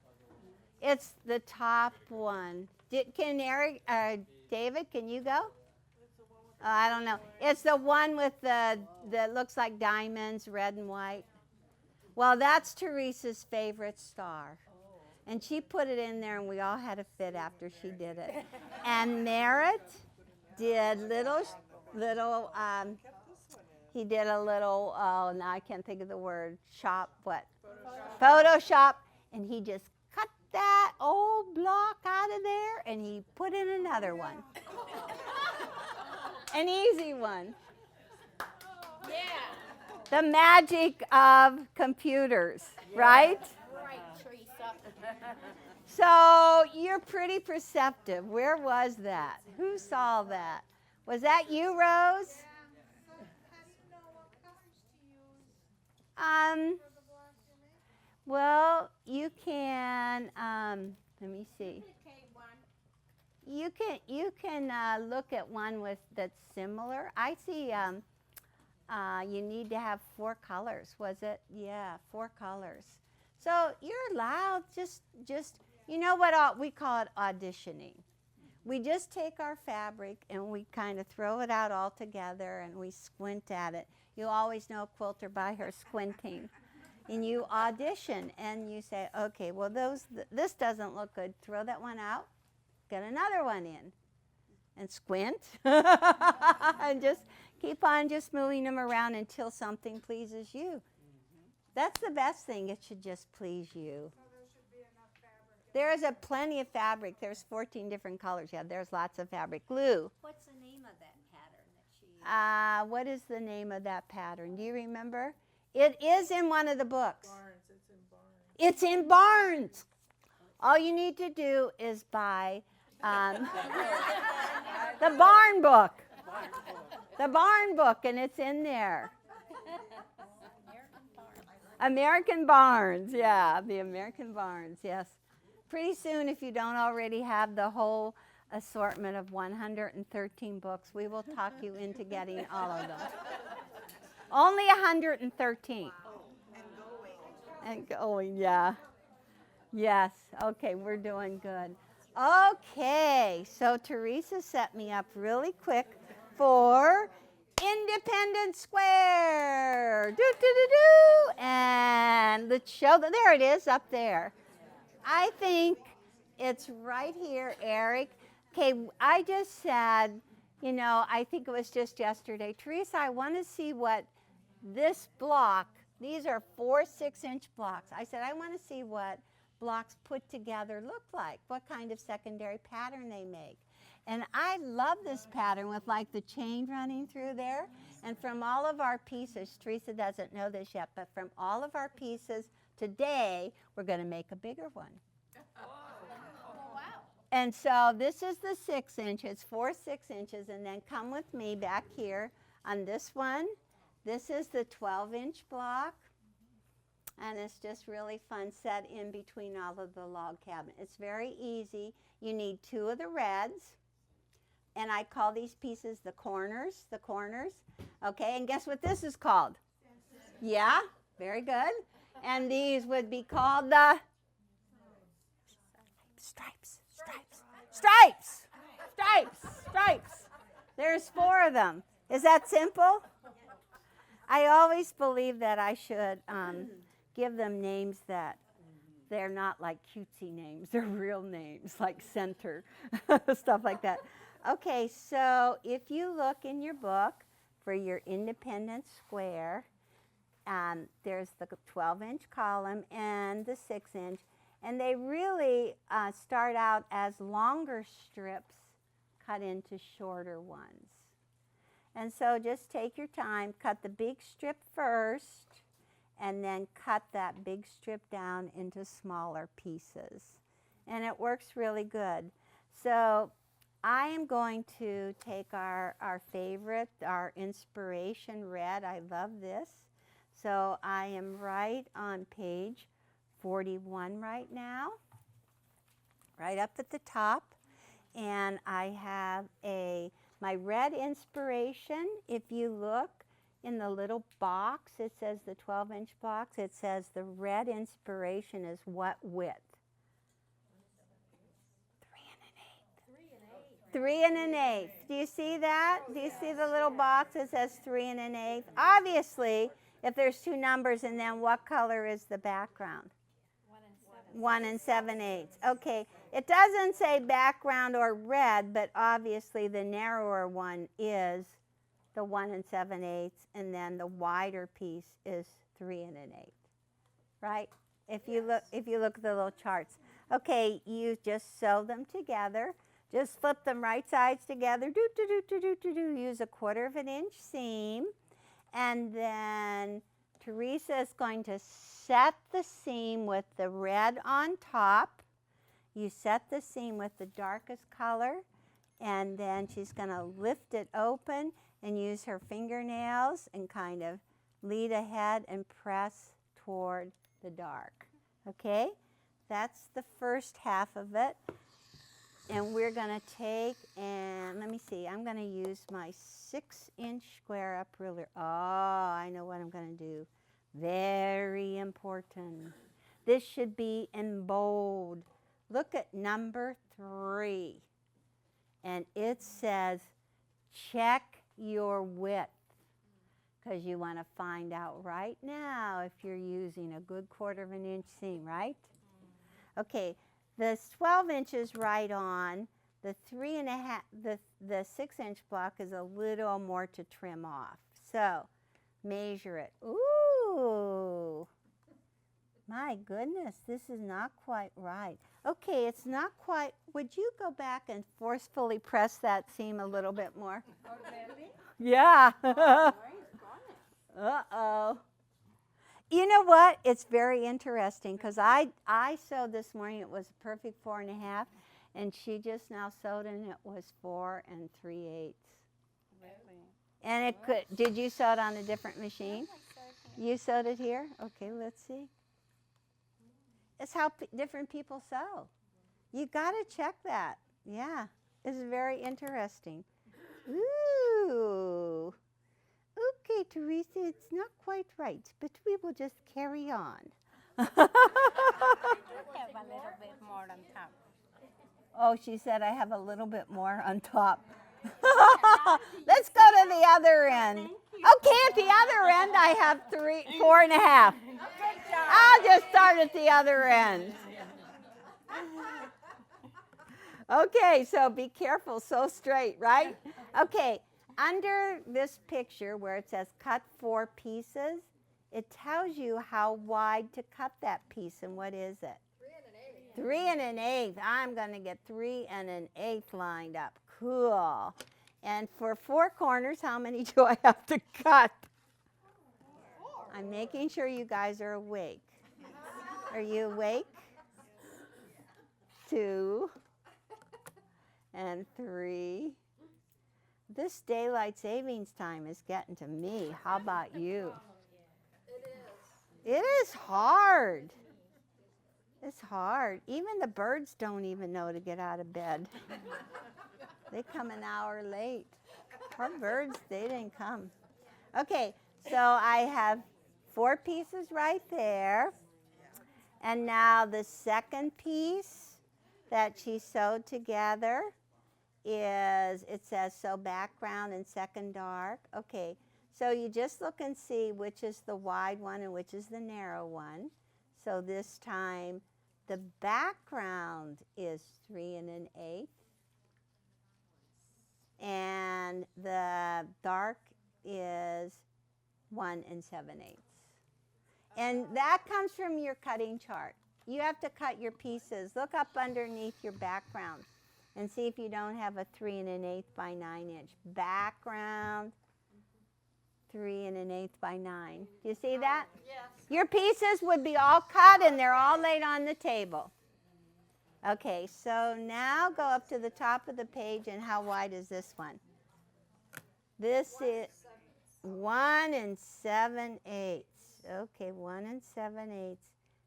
It's the top one. Can Eric, David, can you go? I don't know. It's the one with that looks like diamonds, red and white. Well, that's Teresa's favorite star. And she put it in there, and we all had a fit after she did it. And Merritt did he did a little, oh, now I can't think of the word, Photoshop. And he just cut that old block out of there, and he put in another one. An easy one. Yeah. The magic of computers, right? Right, Teresa. So you're pretty perceptive. Where was that? Who saw that? Was that you, Rose? Well, you can. Let me see. You can look at one that's similar. I see. You need to have 4 colors. Was it? Yeah, 4 colors. So you're allowed. Just you know what we call it auditioning. We just take our fabric and we kind of throw it out all together and we squint at it. You always know a quilter by her squinting. And you audition and you say, okay, well this doesn't look good. Throw that one out, get another one in, and squint. And just keep on just moving them around until something pleases you. That's the best thing. It should just please you. There is plenty of fabric. There's 14 different colors. Yeah, there's lots of fabric. Glue. What's the name of that pattern that she What is the name of that pattern? Do you remember? It is in one of the books. Barnes, it's in Barnes. It's in Barnes. All you need to do is buy the Barn book. The Barn book, and it's in there. American Barnes, yeah, the American Barnes, yes. Pretty soon, if you don't already have the whole assortment of 113 books, we will talk you into getting all of them. Only 113. And going, yeah. Yes, okay, we're doing good. Okay, so Teresa set me up really quick for Independence Square. Do, do, do, do. And let's show that. There it is up there. I think it's right here, Eric. Okay, I just said, I think it was just yesterday, Teresa, I want to see what this block, these are 4 6-inch blocks. I said, I want to see what blocks put together look like, what kind of secondary pattern they make. And I love this pattern with like the chain running through there. And from all of our pieces, Teresa doesn't know this yet, but from all of our pieces today, we're going to make a bigger one. And so this is the 6-inch, it's 4 6 inches, and then come with me back here on this one. This is the 12-inch block, and it's just really fun set in between all of the log cabin. It's very easy. You need 2 of the reds, and I call these pieces the corners, okay, and guess what this is called? Yeah, very good. And these would be called the stripes. There's 4 of them. Is that simple? I always believe that I should give them names that they're not like cutesy names. They're real names, like Center, stuff like that. Okay, so if you look in your book for your Independence Square, there's the 12-inch column and the 6-inch. And they really start out as longer strips cut into shorter ones. And so just take your time, cut the big strip first, and then cut that big strip down into smaller pieces. And it works really good. So I am going to take our favorite, our inspiration red. I love this. So I am right on page 41 right now, right up at the top. And I have my red inspiration. If you look in the little box, it says the 12-inch box, it says the red inspiration is what width? 3 1/8. Do you see that? Do you see the little box that says 3 1/8? Obviously, if there's two numbers, and then what color is the background? 1 7/8. Okay, it doesn't say background or red, but obviously the narrower one is the 1 7/8, and then the wider piece is 3 1/8. Right? If you look at the little charts. Okay, you just sew them together. Just flip them right sides together. Use a 1/4 inch seam. And then Teresa is going to set the seam with the red on top. You set the seam with the darkest color. And then she's going to lift it open and use her fingernails and kind of lead ahead and press toward the dark. Okay? That's the first half of it. And we're going to take, and let me see, I'm going to use my 6-inch square up ruler. Oh, I know what I'm going to do. Very important. This should be in bold. Look at number 3. And it says, check your width. Because you want to find out right now if you're using a good 1/4 inch seam, right? Okay. The 12 inches right on, the 3 1/2, the 6-inch block is a little more to trim off. So measure it. Ooh, my goodness, this is not quite right. Okay, it's not quite. Would you go back and forcefully press that seam a little bit more? Yeah. Uh-oh. You know what? It's very interesting because I sewed this morning. It was a perfect 4 1/2, and she just now sewed and it was 4 3/8. Really? And it could. Did you sew it on a different machine? You sewed it here? Okay, let's see. It's how different people sew. You got to check that. Yeah, it's very interesting. Ooh. Okay, Teresa, it's not quite right, but we will just carry on. Have a little bit more on top. Oh, she said I have a little bit more on top. Let's go to the other end. Okay, at the other end, I have 4 1/2. I'll just start at the other end. Okay, so be careful, sew straight, right? Okay. Under this picture where it says cut 4 pieces, it tells you how wide to cut that piece. And what is it? 3 1/8. I'm going to get 3 1/8 lined up. Cool. And for 4 corners, how many do I have to cut? I'm making sure you guys are awake. Are you awake? 2 and 3. This daylight savings time is getting to me. How about you? It is hard. It's hard. Even the birds don't even know to get out of bed. They come an hour late. Our birds, they didn't come. Okay, so I have 4 pieces right there. And now the second piece that she sewed together is, it says sew background and second dark. Okay, so you just look and see which is the wide one and which is the narrow one. So this time the background is 3 1/8 and the dark is 1 7/8. And that comes from your cutting chart. you have to cut your pieces. Look up underneath your background and see if you don't have a 3 1/8 by 9 inch. Background, 3 1/8 by 9. Do you see that? Yes. Your pieces would be all cut and they're all laid on the table. Okay, so now go up to the top of the page, and how wide is this one? This is 1 7/8. Okay, 1 7/8.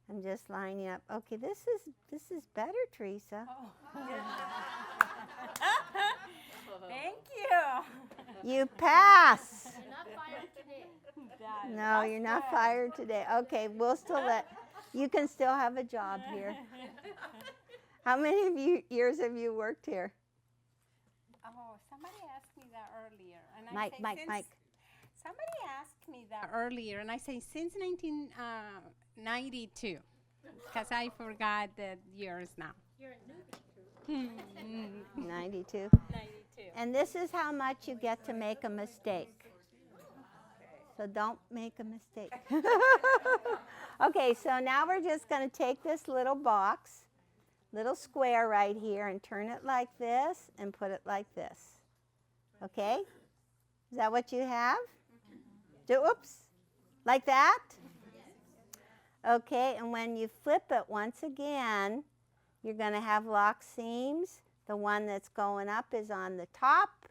I'm just lining up. Okay, this is better, Teresa. Thank you. You pass. You're not fired today. No, you're not fired today. Okay, we'll still you can still have a job here. How many years have you worked here? Oh, somebody asked me that earlier. And I Mike, say Mike, since- Mike. Somebody asked me that earlier, and I say since 1992, because I forgot the years now. You're a newbie. 92. 92. And this is how much you get to make a mistake. So don't make a mistake. Okay, so now we're just going to take this little box, little square right here, and turn it like this and put it like this. Okay? Is that what you have? Oops. Like that? Okay, and when you flip it once again, you're going to have lock seams. The one that's going up is on the top.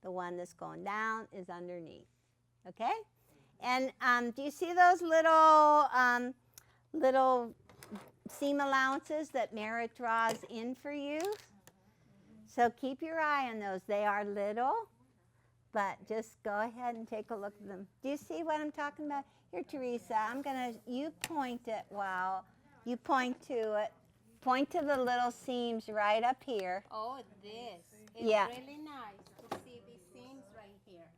The one that's going down is underneath. Okay? And do you see those little seam allowances that Merritt draws in for you? So keep your eye on those. They are little, but just go ahead and take a look at them. Do you see what I'm talking about? Here, Teresa, you point it while you point to it. Point to the little seams right up here. Oh, this. It's Yeah. really nice to see these seams right here.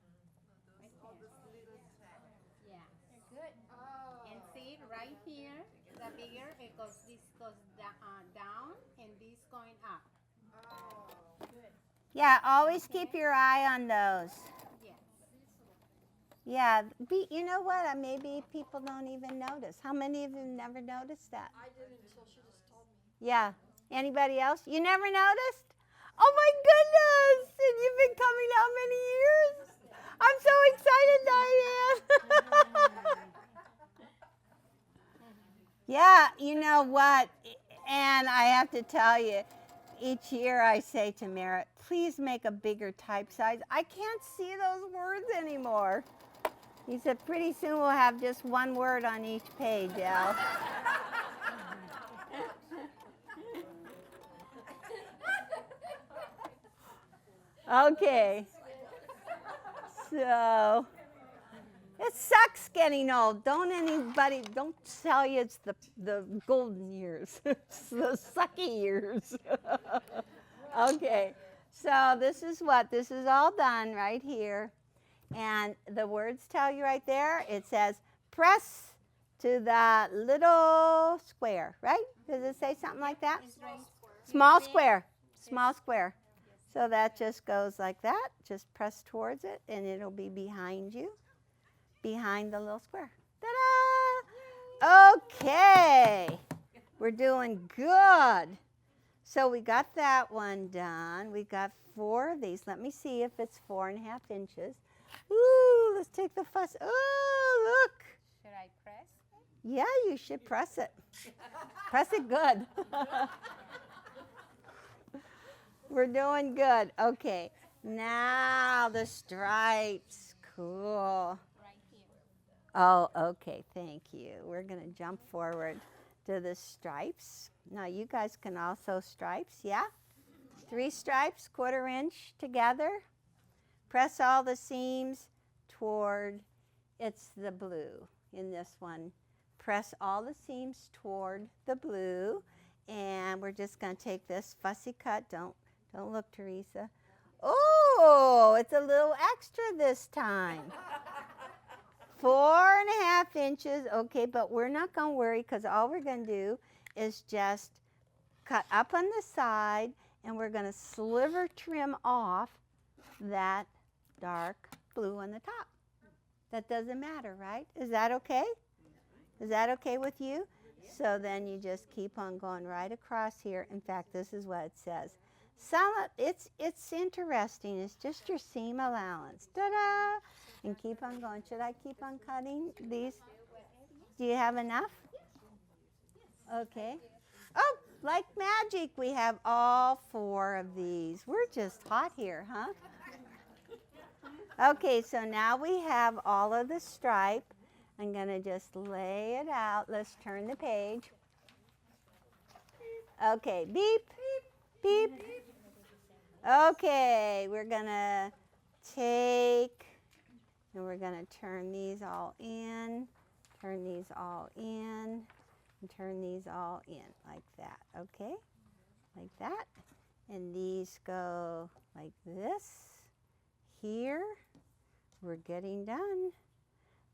Yeah. Good. Oh. And see right here, the bigger it goes, this goes down and this going up. Oh. Good. Yeah, always keep your eye on those. Yes. Yeah, you know what? Maybe people don't even notice. How many of you never noticed that? I didn't until she just told me. Yeah. Anybody else? You never noticed? Oh my goodness! And you've been coming how many years? I'm so excited, Diane. Yeah, you know what? And I have to tell you, each year I say to Merritt, please make a bigger type size. I can't see those words anymore. He said, pretty soon we'll have just one word on each page, Al. Okay. So, it sucks getting old. Don't tell you it's the golden years. It's the sucky years. Okay. So this is all done right here. And the words tell you right there, it says press to the little square, right? Does it say something like that? Small square. Small square. So that just goes like that. Just press towards it, and it'll be behind you, behind the little square. Ta-da! Okay. We're doing good. So we got that one done. We got 4 of these. Let me see if it's 4.5 inches. Ooh, let's take the fuss. Oh, look. Should I press it? Yeah, you should press it. Press it good. We're doing good. Okay, now the stripes. Cool. Right here. Oh, okay, thank you. We're going to jump forward to the stripes. Now, you guys can also stripes, yeah? 3 stripes, 1/4 inch together. Press all the seams toward, it's the blue in this one. Press all the seams toward the blue, and we're just going to take this fussy cut. Don't look, Teresa. Oh, it's a little extra this time. 4.5 inches. Okay, but we're not going to worry because all we're going to do is just cut up on the side, and we're going to sliver trim off that dark blue on the top. That doesn't matter, right? Is that okay? Is that okay with you? So then you just keep on going right across here. In fact, this is what it says. It's interesting. It's just your seam allowance. Ta-da! And keep on going. Should I keep on cutting these? Do you have enough? Okay. Oh, like magic, we have all 4 of these. We're just hot here, huh? Okay, so now we have all of the stripe. I'm going to just lay it out. Let's turn the page. Okay, beep, beep. Okay, we're going to take, and we're going to turn these all in, turn these all in, and turn these all in like that, okay? Like that. And these go like this. Here, we're getting done.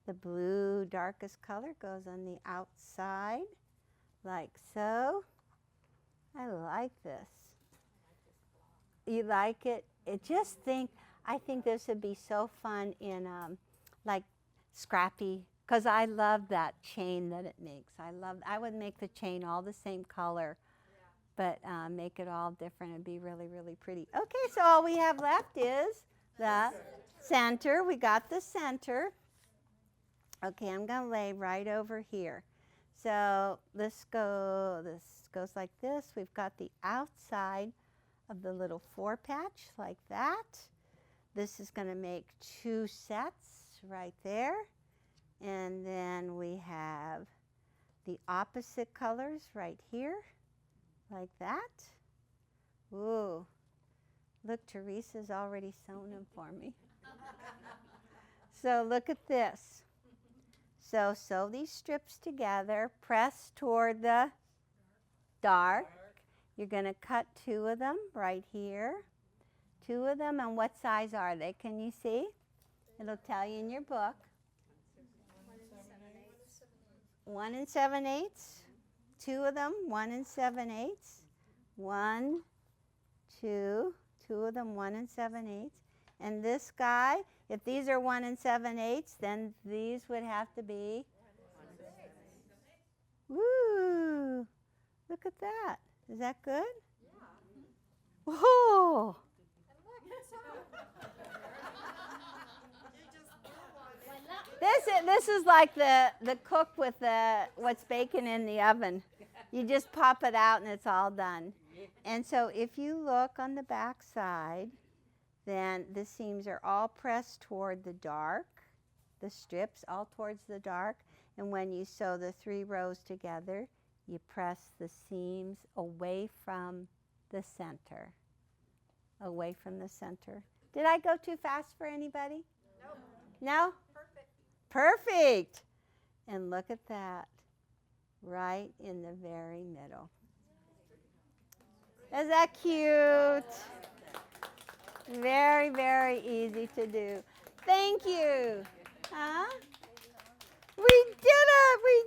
The blue darkest color goes on the outside, like so. I like this. You like it? I think this would be so fun in like Scrappy, because I love that chain that it makes. I would make the chain all the same color, but make it all different. It'd be really, really pretty. Okay, so all we have left is the center. We got the center. Okay, I'm going to lay right over here. So this goes like this. We've got the outside of the little 4 patch like that. This is going to make 2 sets right there. And then we have the opposite colors right here like that. Ooh, look, Teresa's already sewn them for me. So look at this. So sew these strips together, press toward the dark. You're going to cut 2 of them right here. 2 of them, and what size are they? Can you see? It'll tell you in your book. 1 7/8. 2 of them, 1 7/8. 1, 2, 2 of them, 1 7/8. And this guy, if these are 1 7/8, then these would have to be. Woo! Look at that. Is that good? Yeah. Whoa! This is like the cook with what's baking in the oven. You just pop it out and it's all done. And so if you look on the back side, then the seams are all pressed toward the dark, the strips all towards the dark. And when you sew the 3 rows together, you press the seams away from the center. Away from the center. Did I go too fast for anybody? Nope. No? Perfect. Perfect. And look at that, right in the very middle. Is that cute? Very, very easy to do. Thank you. Huh? We did it. We